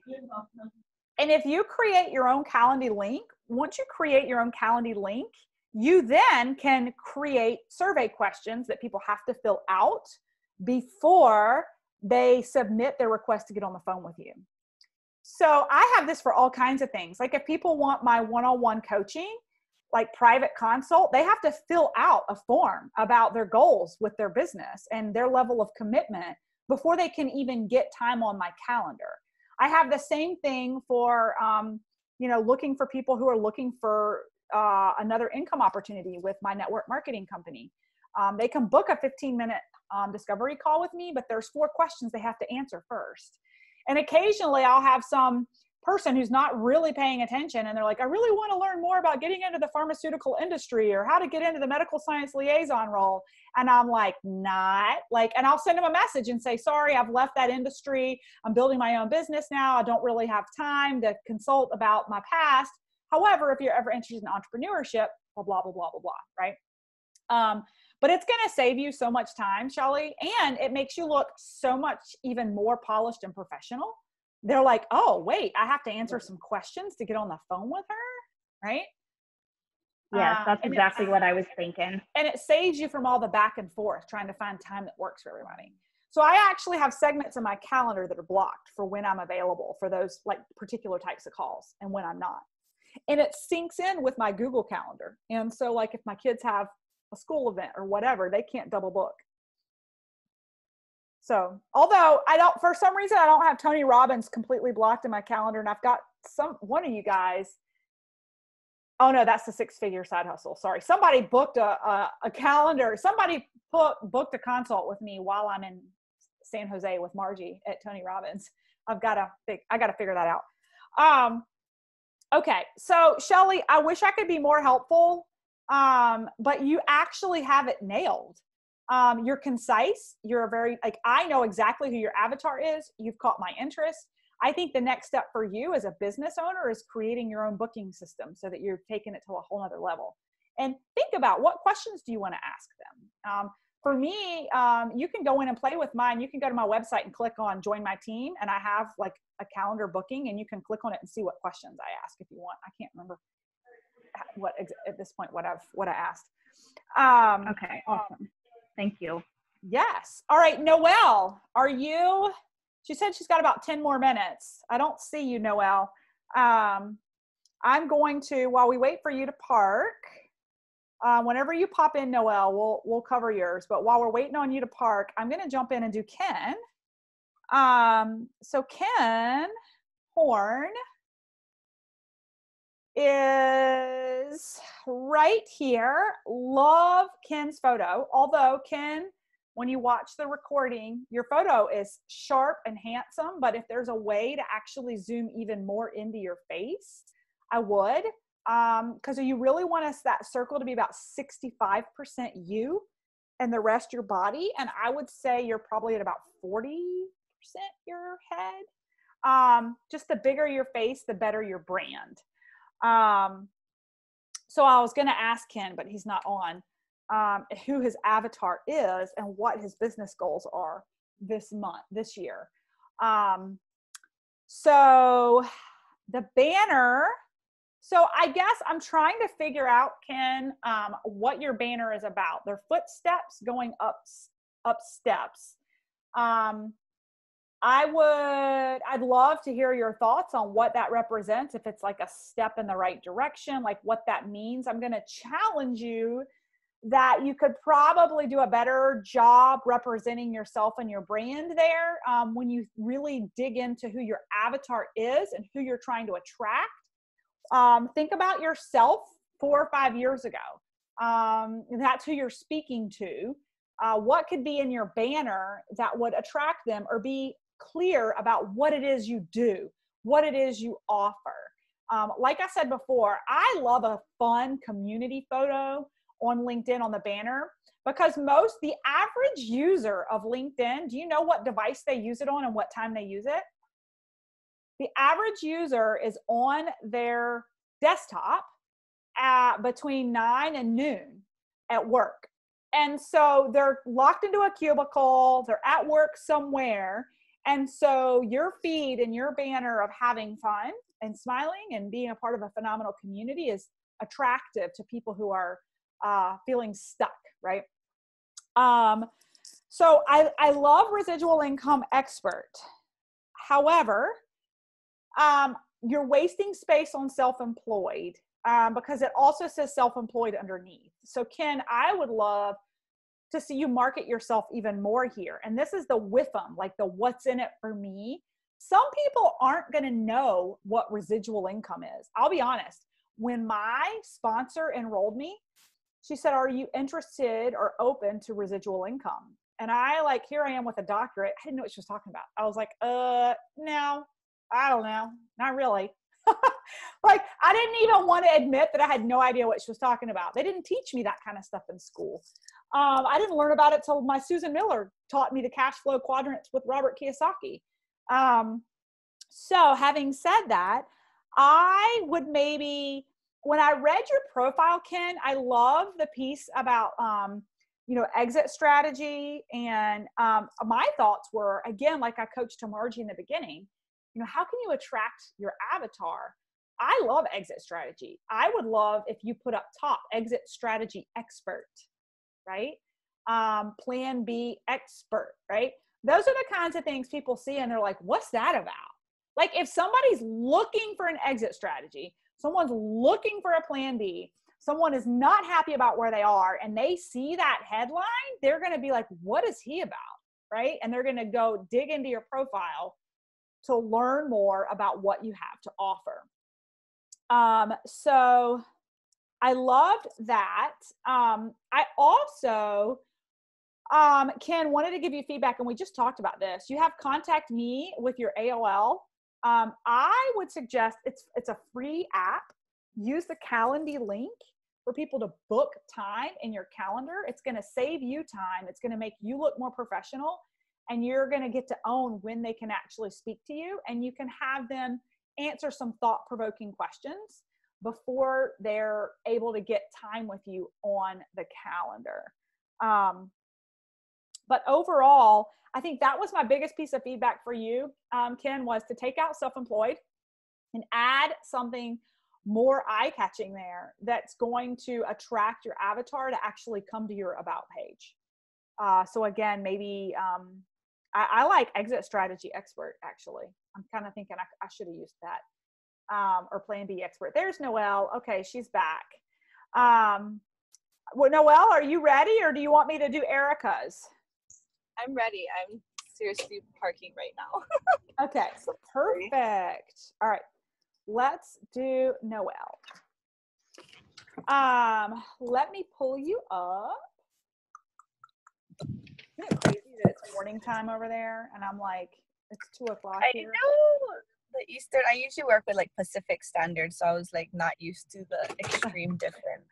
And if you create your own Calendly link, once you create your own Calendly link, you then can create survey questions that people have to fill out before they submit their request to get on the phone with you. So I have this for all kinds of things. Like if people want my one-on-one coaching, like private consult, they have to fill out a form about their goals with their business and their level of commitment before they can even get time on my calendar. I have the same thing for, looking for people who are looking for another income opportunity with my network marketing company. They can book a 15-minute discovery call with me, but there's 4 questions they have to answer first. And occasionally I'll have some person who's not really paying attention and they're like, I really want to learn more about getting into the pharmaceutical industry or how to get into the medical science liaison role. And I'm like, and I'll send them a message and say, sorry, I've left that industry. I'm building my own business now. I don't really have time to consult about my past. However, if you're ever interested in entrepreneurship, blah, blah, blah, blah, blah, blah, right? But it's going to save you so much time, Shelly, and it makes you look so much even more polished and professional. They're like, oh, wait, I have to answer some questions to get on the phone with her, right? Yes, that's exactly what I was thinking. And it saves you from all the back and forth trying to find time that works for everybody. So I actually have segments in my calendar that are blocked for when I'm available for those like particular types of calls and when I'm not. And it syncs in with my Google Calendar. And so like if my kids have a school event or whatever, they can't double book. So although for some reason, I don't have Tony Robbins completely blocked in my calendar, and I've got one of you guys. Oh no, that's the 6-figure side hustle. Sorry. Somebody booked a calendar. Somebody booked a consult with me while I'm in San Jose with Margie at Tony Robbins. I got to figure that out. Okay. So Shelly, I wish I could be more helpful. But you actually have it nailed. You're concise. You're I know exactly who your avatar is. You've caught my interest. I think the next step for you as a business owner is creating your own booking system so that you're taking it to a whole nother level. And think about what questions do you want to ask them? For me, you can go in and play with mine. You can go to my website and click on join my team. And I have like a calendar booking and you can click on it and see what questions I ask if you want. I can't remember at this point what I asked. Okay, awesome. Thank you. Yes. All right, Noelle, she said she's got about 10 more minutes. I don't see you, Noelle. I'm going to, while we wait for you to park, whenever you pop in, Noelle, we'll cover yours. But while we're waiting on you to park, I'm going to jump in and do Ken. So Ken Horn is right here. Love Ken's photo. Although Ken, when you watch the recording, your photo is sharp and handsome, but if there's a way to actually zoom even more into your face, I would. Because you really want that circle to be about 65% you and the rest your body. And I would say you're probably at about 40% your head. Just the bigger your face, the better your brand. So I was going to ask Ken, but he's not on, who his avatar is and what his business goals are this year. So the banner, so I guess I'm trying to figure out, Ken, what your banner is about. They're footsteps going up steps. I'd love to hear your thoughts on what that represents. If it's like a step in the right direction, like what that means. I'm going to challenge you that you could probably do a better job representing yourself and your brand there when you really dig into who your avatar is and who you're trying to attract. Think about yourself 4 or 5 years ago. That's who you're speaking to. What could be in your banner that would attract them, or be clear about what it is you do, what it is you offer. Like I said before, I love a fun community photo on LinkedIn on the banner, because the average user of LinkedIn, do you know what device they use it on and what time they use it? The average user is on their desktop between 9 and noon at work. And so they're locked into a cubicle, they're at work somewhere. And so your feed and your banner of having fun and smiling and being a part of a phenomenal community is attractive to people who are feeling stuck, right? So I love residual income expert. However, you're wasting space on self-employed because it also says self-employed underneath. So Ken, I would love to see you market yourself even more here. And this is the WIFM, like the what's in it for me. Some people aren't going to know what residual income is. I'll be honest. When my sponsor enrolled me, she said, are you interested or open to residual income? And I here I am with a doctorate. I didn't know what she was talking about. I was like, no, I don't know. Not really. I didn't even want to admit that I had no idea what she was talking about. They didn't teach me that kind of stuff in school. I didn't learn about it till my Susan Miller taught me the cash flow quadrants with Robert Kiyosaki. So having said that, I would maybe, when I read your profile, Ken, I love the piece about, exit strategy. And my thoughts were, again, like I coached to Margie in the beginning, how can you attract your avatar? I love exit strategy. I would love if you put up top exit strategy expert, right? Plan B expert, right? Those are the kinds of things people see and they're like, what's that about? Like if somebody's looking for an exit strategy, someone's looking for a plan B, someone is not happy about where they are and they see that headline, they're going to be like, what is he about? Right? And they're going to go dig into your profile to learn more about what you have to offer. So I loved that. I also, Ken, wanted to give you feedback, and we just talked about this. You have contact me with your AOL. I would suggest it's a free app. Use the Calendly link for people to book time in your calendar. It's going to save you time. It's going to make you look more professional, and you're going to get to own when they can actually speak to you, and you can have them answer some thought-provoking questions before they're able to get time with you on the calendar. But overall, I think that was my biggest piece of feedback for you, Ken, was to take out self-employed and add something more eye-catching there that's going to attract your avatar to actually come to your about page. So again, maybe I like exit strategy expert, actually. I'm kind of thinking I should have used that. Or plan B expert. There's Noelle. Okay, she's back. Well, Noelle, are you ready, or do you want me to do Erica's? I'm ready. I'm seriously parking right now. Okay, so perfect. All right, let's do Noelle. Let me pull you up. Isn't it crazy that it's morning time over there, and I'm like, it's 2 o'clock here? I know the Eastern. I usually work with Pacific Standard, so I was not used to the extreme difference.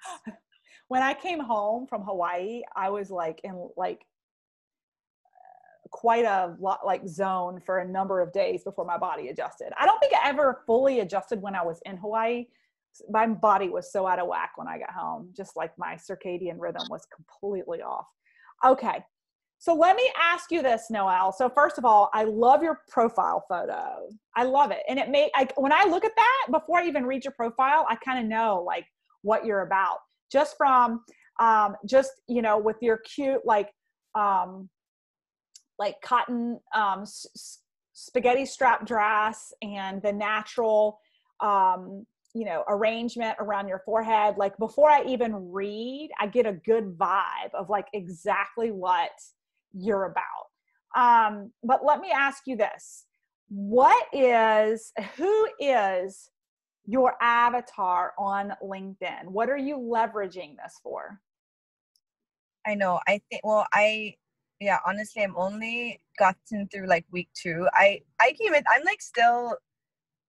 When I came home from Hawaii, I was in quite a lot zone for a number of days before my body adjusted. I don't think I ever fully adjusted when I was in Hawaii. My body was so out of whack when I got home, just my circadian rhythm was completely off. Okay. So let me ask you this, Noelle. So first of all, I love your profile photo. I love it. And when I look at that, before I even read your profile, I kind of know what you're about, just from, with your cute, cotton, spaghetti strap dress and the natural, arrangement around your forehead. Before I even read, I get a good vibe of exactly what you're about. But let me ask you this. Who is your avatar on LinkedIn? What are you leveraging this for? I know. I think, honestly, I'm only gotten through week 2. I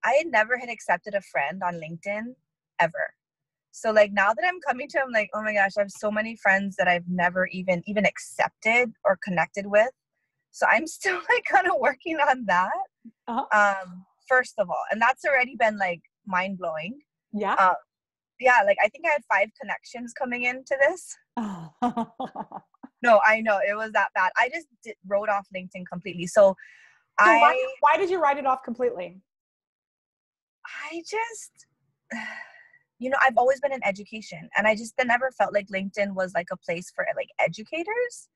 had never had accepted a friend on LinkedIn ever. So now that I'm coming to, I'm like, oh my gosh, I have so many friends that I've never even accepted or connected with. So I'm still kind of working on that. Uh-huh. First of all, and that's already been mind blowing. Yeah. I think I had 5 connections coming into this. No, I know it was that bad. I just wrote off LinkedIn completely. So why did you write it off completely? I just, I've always been in education, and I just never felt like LinkedIn was a place for educators.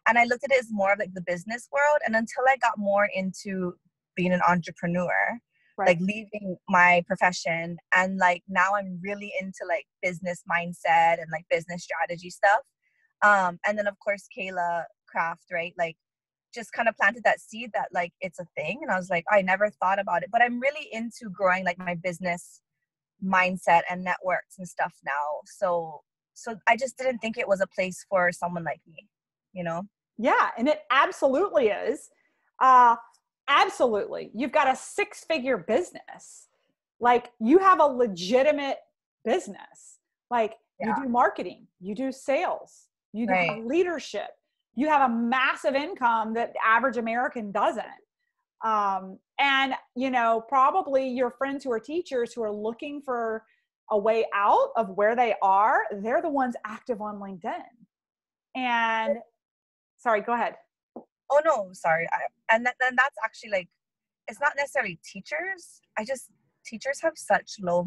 And I looked at it as more of like the business world. And until I got more into being an entrepreneur, like leaving my profession, and like now I'm really into like business mindset and like business strategy stuff. And then of course Kayla Craft, right? Like just kind of planted that seed that like it's a thing. And I was like, I never thought about it, but I'm really into growing like my business mindset and networks and stuff now. So I just didn't think it was a place for someone like me, you know? Yeah, and it absolutely is. Absolutely. You've got a 6-figure business. Like you have a legitimate business. Like you do marketing, you do sales, you do have leadership, you have a massive income that the average American doesn't. And, you know, probably your friends who are teachers who are looking for a way out of where they are, they're the ones active on LinkedIn. And sorry, go ahead. Oh no, sorry. And then that's actually like, it's not necessarily teachers. Teachers have such low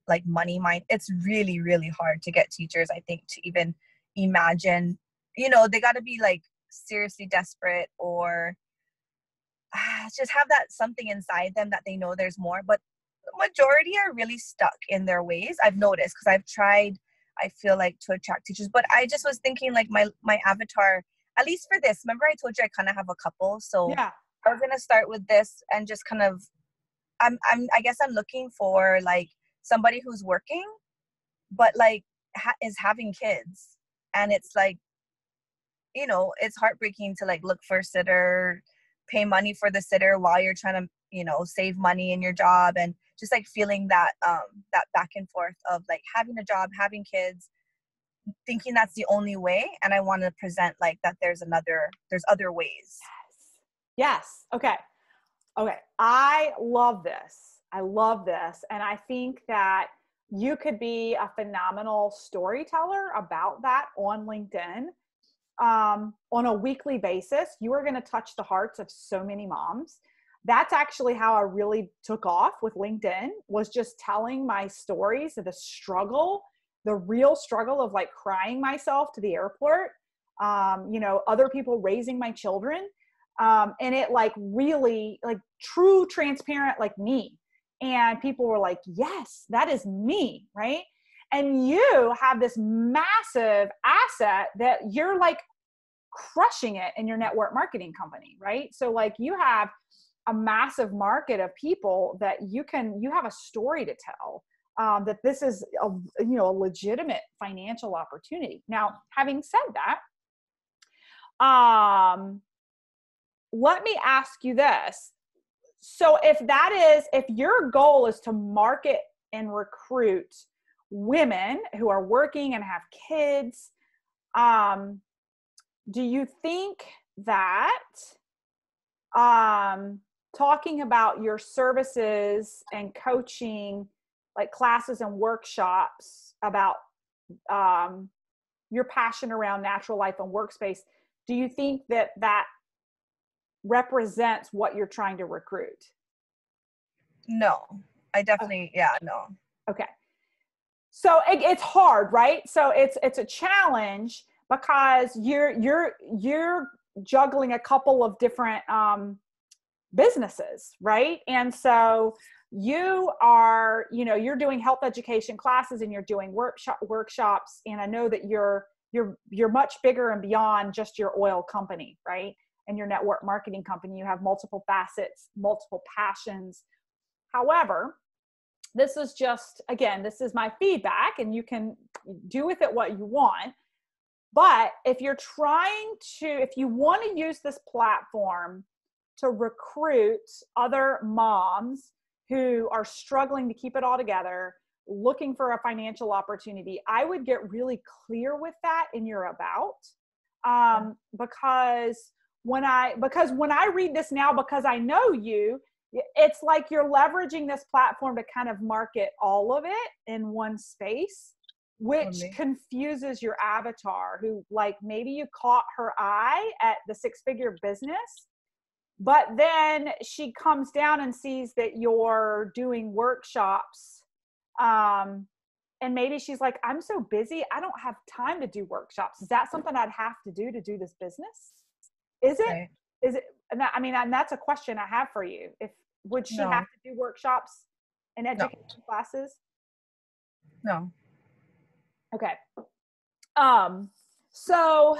like money mind. It's really, really hard to get teachers, I think, to even imagine, you know, they got to be like seriously desperate or just have that something inside them that they know there's more. But the majority are really stuck in their ways. I've noticed because I've tried, I feel like, to attract teachers. But I just was thinking like my avatar, at least for this, remember I told you I kind of have a couple. So I was going to start with this and just kind of, I guess I'm looking for like somebody who's working, but like is having kids. And it's like, you know, it's heartbreaking to like look for a sitter, pay money for the sitter while you're trying to, you know, save money in your job, and just like feeling that that back and forth of like having a job, having kids, thinking that's the only way. And I want to present like that there's other ways. Yes. Okay. I love this. And I think that you could be a phenomenal storyteller about that on LinkedIn. On a weekly basis, you are going to touch the hearts of so many moms. That's actually how I really took off with LinkedIn, was just telling my stories of the struggle, the real struggle of like crying myself to the airport, you know, other people raising my children. And it like really like true, transparent, like me. And people were like, yes, that is me. Right. And you have this massive asset that you're like crushing it in your network marketing company, right? So like you have a massive market of people that you have a story to tell, that this is a legitimate financial opportunity. Now, having said that, let me ask you this. So if your goal is to market and recruit women who are working and have kids, do you think that talking about your services and coaching, like classes and workshops about your passion around natural life and workspace, do you think that represents what you're trying to recruit? No, I definitely, no. Okay. So it's hard, right? So it's a challenge because you're juggling a couple of different businesses, right? And so you are, you're doing health education classes and you're doing workshops. And I know that you're much bigger and beyond just your oil company, right? And your network marketing company. You have multiple facets, multiple passions. However, this is my feedback, and you can do with it what you want. But if you want to use this platform to recruit other moms who are struggling to keep it all together, looking for a financial opportunity, I would get really clear with that in your about. Because when I read this now, because I know you, it's like you're leveraging this platform to kind of market all of it in one space, which confuses your avatar, who like maybe you caught her eye at the 6-figure business, but then she comes down and sees that you're doing workshops. And maybe she's like, I'm so busy, I don't have time to do workshops. Is that something I'd have to do this business? Is it? Right. Is it? And that, I mean, and that's a question I have for you. Would she No. have to do workshops and No. education classes? No. Okay. So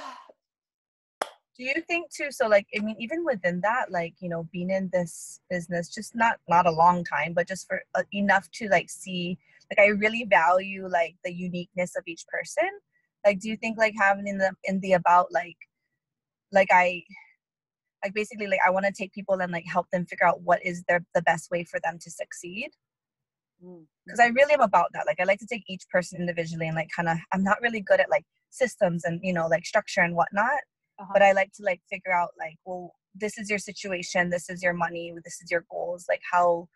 Do you think too, so like, I mean, even within that, like, you know, being in this business, just not a long time, but just for enough to like see, like, I really value like the uniqueness of each person. Like, do you think like having in the about like I like basically like I want to take people and like help them figure out what is the best way for them to succeed? Because I really am about that. Like, I like to take each person individually and like kind of, I'm not really good at like systems and, you know, like structure and whatnot. But I like to like figure out like, well, this is your situation, this is your money, this is your goals. Like how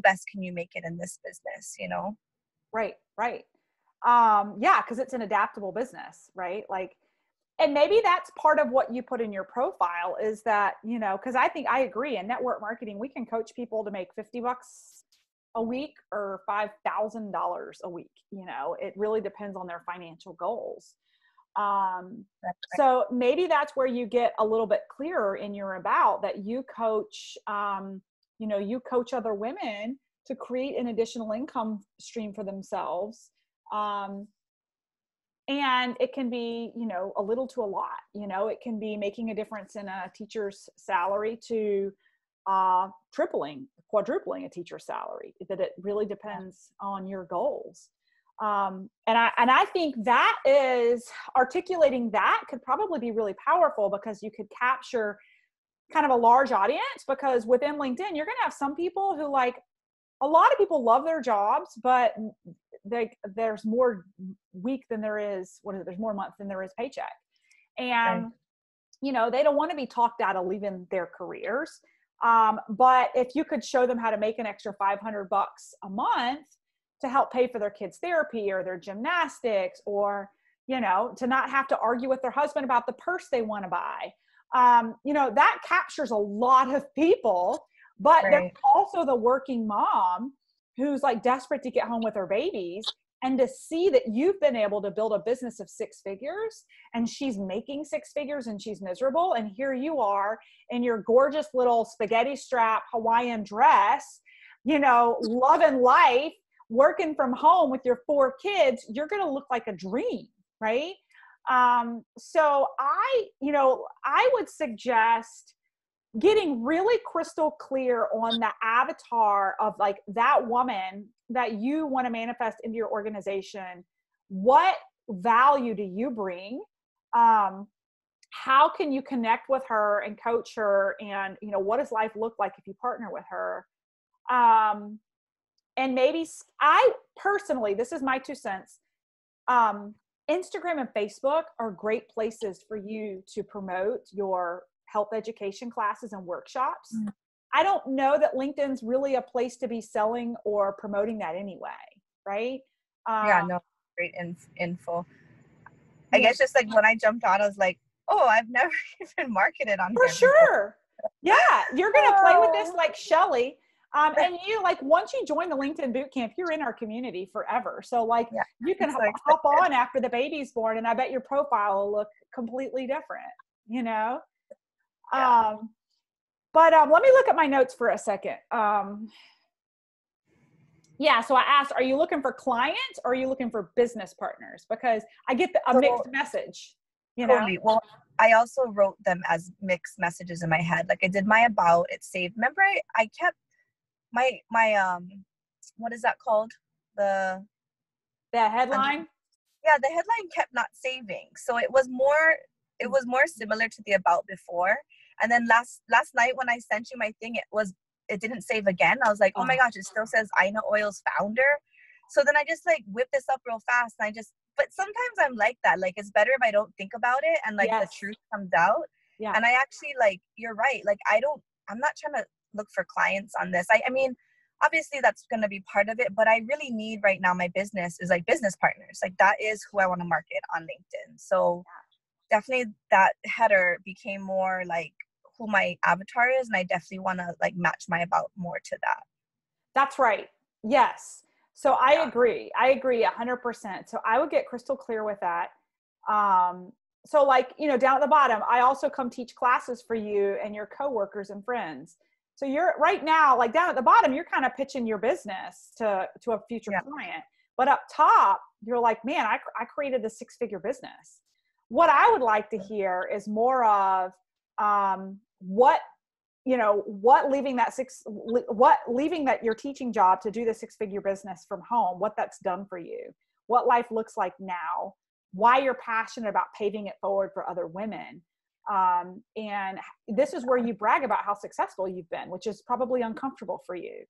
best can you make it in this business, you know? Right. Yeah, because it's an adaptable business, right? Like, and maybe that's part of what you put in your profile is that, you know, because I think I agree in network marketing, we can coach people to make $50 a week or $5,000 a week. You know, it really depends on their financial goals. So maybe that's where you get a little bit clearer in your about that you coach, you know, you coach other women to create an additional income stream for themselves. And it can be, you know, a little to a lot, you know, it can be making a difference in a teacher's salary to tripling, quadrupling a teacher's salary, that it really depends on your goals. And I think that is articulating that could probably be really powerful because you could capture kind of a large audience, because within LinkedIn, you're going to have some people who like, a lot of people love their jobs, but there's more week than there is, there's more month than there is paycheck. And, you know, they don't want to be talked out of leaving their careers. But if you could show them how to make an extra $500 a month to help pay for their kids' therapy or their gymnastics, or, you know, to not have to argue with their husband about the purse they want to buy. You know, that captures a lot of people, but there's also the working mom who's like desperate to get home with her babies, and to see that you've been able to build a business of 6 figures and she's making 6 figures and she's miserable. And here you are in your gorgeous little spaghetti strap Hawaiian dress, you know, loving life, working from home with your 4 kids, you're going to look like a dream, right? So I would suggest getting really crystal clear on the avatar of like that woman that you want to manifest into your organization. What value do you bring? How can you connect with her and coach her? And, you know, what does life look like if you partner with her? And maybe I personally, this is my 2 cents. Instagram and Facebook are great places for you to promote your health education classes and workshops. I don't know that LinkedIn's really a place to be selling or promoting that anyway, right? Yeah, no, great info. I guess just like when I jumped on, I was like, oh, I've never even marketed on for here sure. Yeah, you're gonna play with this like Shelly. And you like, once you join the LinkedIn bootcamp, you're in our community forever. So like you can hop on after the baby's born, and I bet your profile will look completely different, you know? But let me look at my notes for a second. Yeah, so I asked, are you looking for clients or are you looking for business partners? Because I get a mixed message, you know? Totally. Well, I also wrote them as mixed messages in my head. Like I did my about, it saved. Remember, I kept my what is that called? The headline? Yeah, the headline kept not saving. So it was more similar to the about before. And then last night when I sent you my thing, it didn't save again. I was like, oh my gosh, it still says Ina Oil's founder. So then I just like whipped this up real fast, and but sometimes I'm like that. Like, it's better if I don't think about it and like the truth comes out. Yeah. And I actually, like, you're right. Like, I'm not trying to look for clients on this. I mean, obviously that's going to be part of it, but I really need right now, my business is like business partners. Like, that is who I want to market on LinkedIn. So definitely that header became more like who my avatar is. And I definitely want to like match my about more to that. That's right. Yes. So I agree 100%. So I would get crystal clear with that. so like, you know, down at the bottom, I also come teach classes for you and your coworkers and friends. So you're right now, like down at the bottom, you're kind of pitching your business to a future client. But up top, you're like, man, I created this 6-figure business. What I would like to hear is more of what leaving that your teaching job to do the 6-figure business from home, what that's done for you, what life looks like now, why you're passionate about paving it forward for other women. And this is where you brag about how successful you've been, which is probably uncomfortable for you.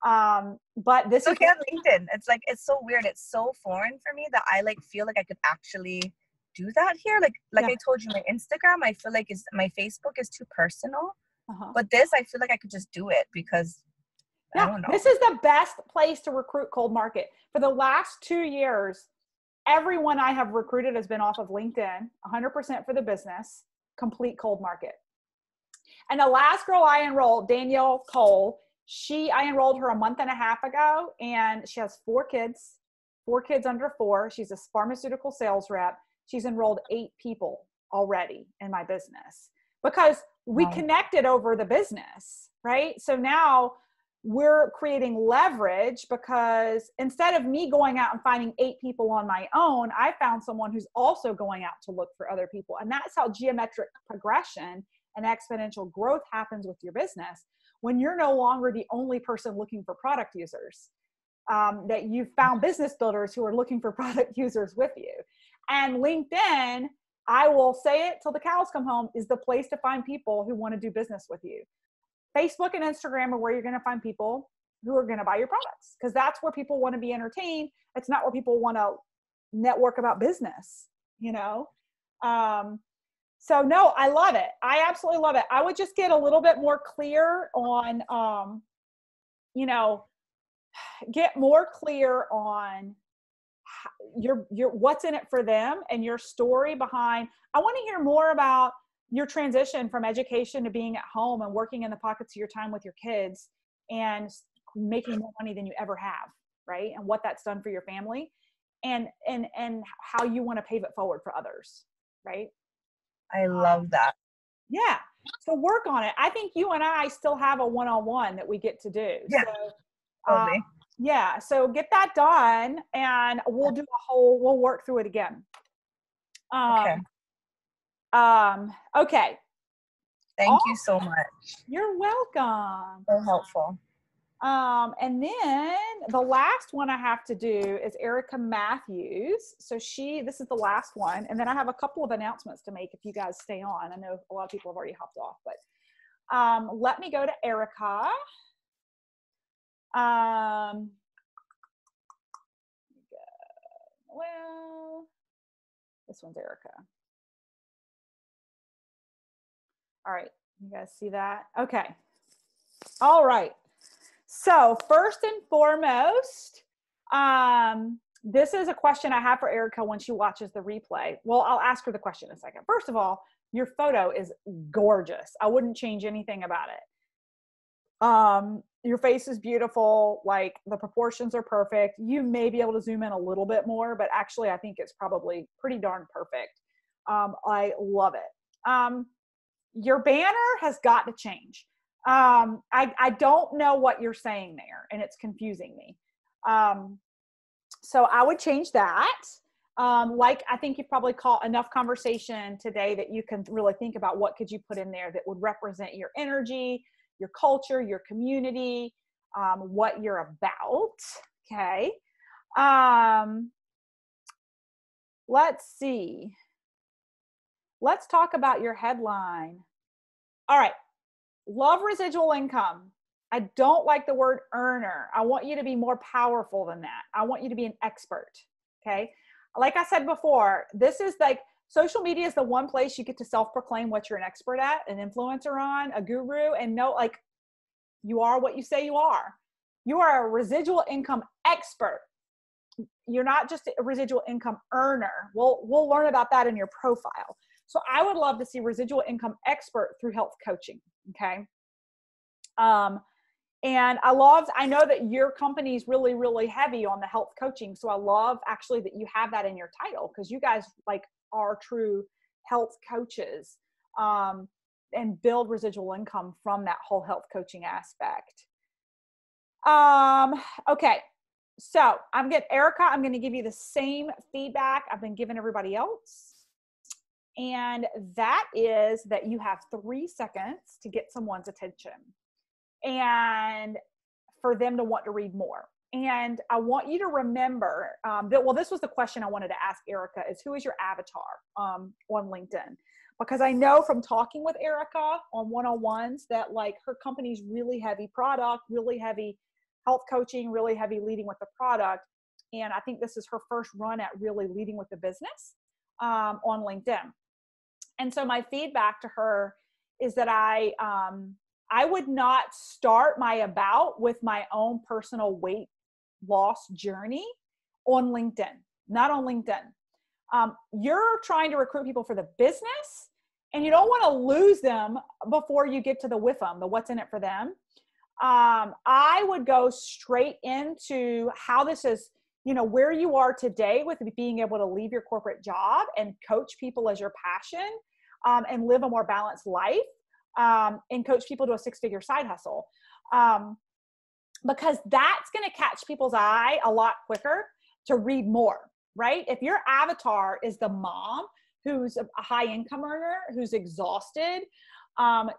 But this is okay on LinkedIn. It's like, it's so weird. It's so foreign for me that I like feel like I could actually do that here. Like I told you, my Instagram, I feel like my Facebook is too personal. But this, I feel like I could just do it because I don't know. This is the best place to recruit cold market. For the last 2 years, everyone I have recruited has been off of LinkedIn, 100% for the business, complete cold market. And the last girl I enrolled, Danielle Cole, I enrolled her a month and a half ago, and she has 4 kids under 4. She's a pharmaceutical sales rep. She's enrolled 8 people already in my business because we connected over the business, right? So now we're creating leverage because instead of me going out and finding 8 people on my own, I found someone who's also going out to look for other people. And that's how geometric progression and exponential growth happens with your business. When you're no longer the only person looking for product users, that you've found business builders who are looking for product users with you. And LinkedIn, I will say it till the cows come home, is the place to find people who want to do business with you. Facebook and Instagram are where you're going to find people who are going to buy your products because that's where people want to be entertained. It's not where people want to network about business, you know? So no, I love it. I absolutely love it. I would just get a little bit more clear on, get more clear on your what's in it for them and your story behind. I want to hear more about your transition from education to being at home and working in the pockets of your time with your kids and making more money than you ever have, right? And what that's done for your family and how you want to pave it forward for others, right? I love that. Yeah. So work on it. I think you and I still have a one-on-one that we get to do. Yeah. So, totally. Yeah. So get that done and we'll work through it again. Okay. Okay. Thank you so much. You're welcome. So helpful. And then the last one I have to do is Erica Matthews. So this is the last one. And then I have a couple of announcements to make if you guys stay on. I know a lot of people have already hopped off, but let me go to Erica. Well, this one's Erica. All right. You guys see that? Okay. All right. So first and foremost, this is a question I have for Erica when she watches the replay. Well, I'll ask her the question in a second. First of all, your photo is gorgeous. I wouldn't change anything about it. Your face is beautiful. Like the proportions are perfect. You may be able to zoom in a little bit more, but actually I think it's probably pretty darn perfect. I love it. Your banner has got to change. I don't know what you're saying there and it's confusing me. So I would change that. Like I think you've probably caught enough conversation today that you can really think about what could you put in there that would represent your energy, your culture, your community, what you're about. Okay. Let's see. Let's talk about your headline. All right. Love residual income. I don't like the word earner. I want you to be more powerful than that. I want you to be an expert. Okay. Like I said before, this is like social media is the one place you get to self-proclaim what you're an expert at, an influencer on, a guru, and know like you are what you say you are. You are a residual income expert. You're not just a residual income earner. We'll learn about that in your profile. So I would love to see residual income expert through health coaching. Okay. And I know that your company is really, really heavy on the health coaching. So I love actually that you have that in your title because you guys like are true health coaches and build residual income from that whole health coaching aspect. Okay. So Erica, I'm going to give you the same feedback I've been giving everybody else. And that is that you have 3 seconds to get someone's attention and for them to want to read more. And I want you to remember this was the question I wanted to ask Erica is who is your avatar on LinkedIn? Because I know from talking with Erica on one-on-ones that like her company's really heavy product, really heavy health coaching, really heavy leading with the product. And I think this is her first run at really leading with the business on LinkedIn. And so my feedback to her is that I would not start my about with my own personal weight loss journey on LinkedIn, not on LinkedIn. You're trying to recruit people for the business and you don't want to lose them before you get to the with them, the what's in it for them. I would go straight into how this is, where you are today with being able to leave your corporate job and coach people as your passion, and live a more balanced life, and coach people to a 6-figure side hustle. Because that's going to catch people's eye a lot quicker to read more, right? If your avatar is the mom who's a high income earner, who's exhausted,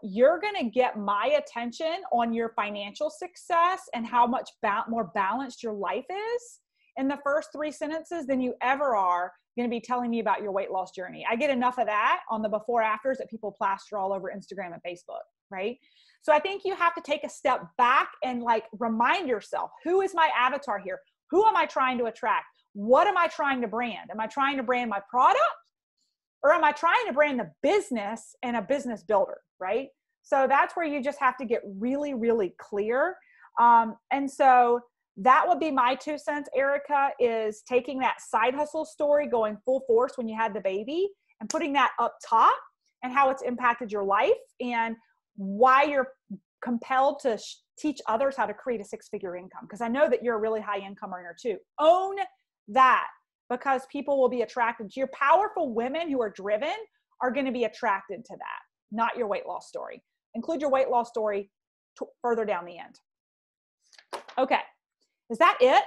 you're going to get my attention on your financial success and how much more balanced your life is in the first 3 sentences than you ever are going to be telling me about your weight loss journey. I get enough of that on the before afters that people plaster all over Instagram and Facebook, right? So I think you have to take a step back and like remind yourself, who is my avatar here? Who am I trying to attract? What am I trying to brand? Am I trying to brand my product? Or am I trying to brand the business and a business builder, right? So that's where you just have to get really, really clear. And so that would be my 2 cents, Erica, is taking that side hustle story, going full force when you had the baby and putting that up top and how it's impacted your life and why you're compelled to teach others how to create a 6-figure income. Because I know that you're a really high income earner too. Own that, because people will be attracted to your powerful women who are driven are going to be attracted to that, not your weight loss story. Include your weight loss story further down the end. Okay. Is that it?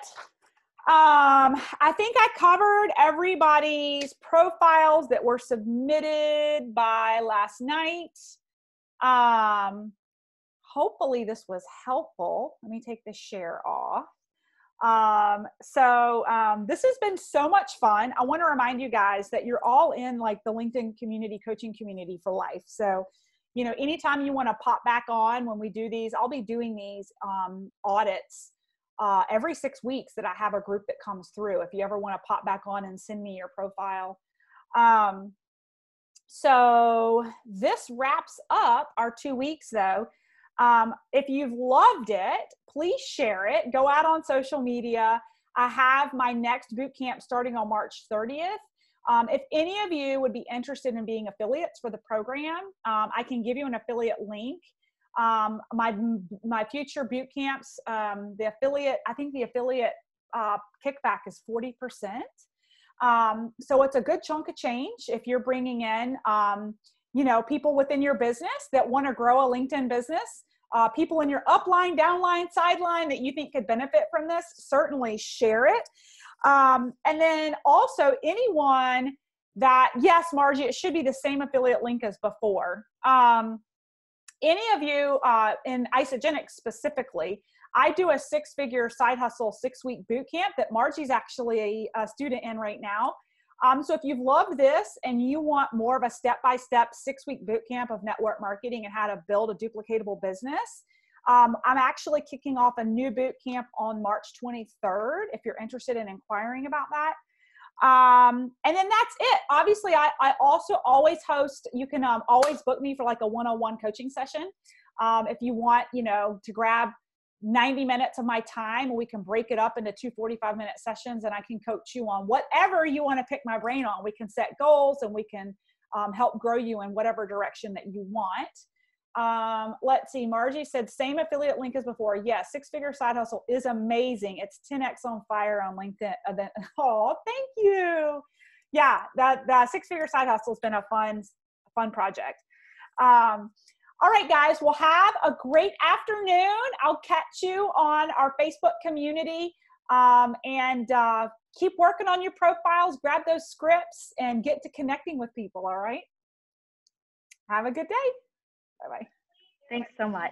I think I covered everybody's profiles that were submitted by last night. Hopefully this was helpful. Let me take the share off. This has been so much fun. I want to remind you guys that you're all in like the LinkedIn community, coaching community for life. So, anytime you want to pop back on when we do these, I'll be doing these audits every 6 weeks that I have a group that comes through. If you ever want to pop back on and send me your profile. So this wraps up our 2 weeks though. If you've loved it, please share it. Go out on social media. I have my next boot camp starting on March 30th. If any of you would be interested in being affiliates for the program, I can give you an affiliate link. My future boot camps, the affiliate kickback is 40%. So it's a good chunk of change if you're bringing in, people within your business that want to grow a LinkedIn business, people in your upline, downline, sideline that you think could benefit from this, certainly share it. And then also anyone that, yes, Margie, it should be the same affiliate link as before. Any of you in Isagenix specifically, I do a 6-figure side hustle 6-week boot camp that Margie's actually a student in right now. So if you've loved this and you want more of a step-by-step 6-week boot camp of network marketing and how to build a duplicatable business, I'm actually kicking off a new boot camp on March 23rd if you're interested in inquiring about that. And then that's it. Obviously, I also always host, you can always book me for like a one-on-one coaching session. If you want, to grab 90 minutes of my time, we can break it up into 2 45-minute sessions and I can coach you on whatever you want to pick my brain on. We can set goals and we can help grow you in whatever direction that you want. Let's see. Margie said same affiliate link as before. Yes, 6-figure side hustle is amazing. It's 10x on fire on LinkedIn. Oh, thank you. Yeah, that six-figure side hustle has been a fun project. All right, guys, well, have a great afternoon. I'll catch you on our Facebook community, and keep working on your profiles, grab those scripts, and get to connecting with people, all right? Have a good day. Bye-bye. Thanks so much.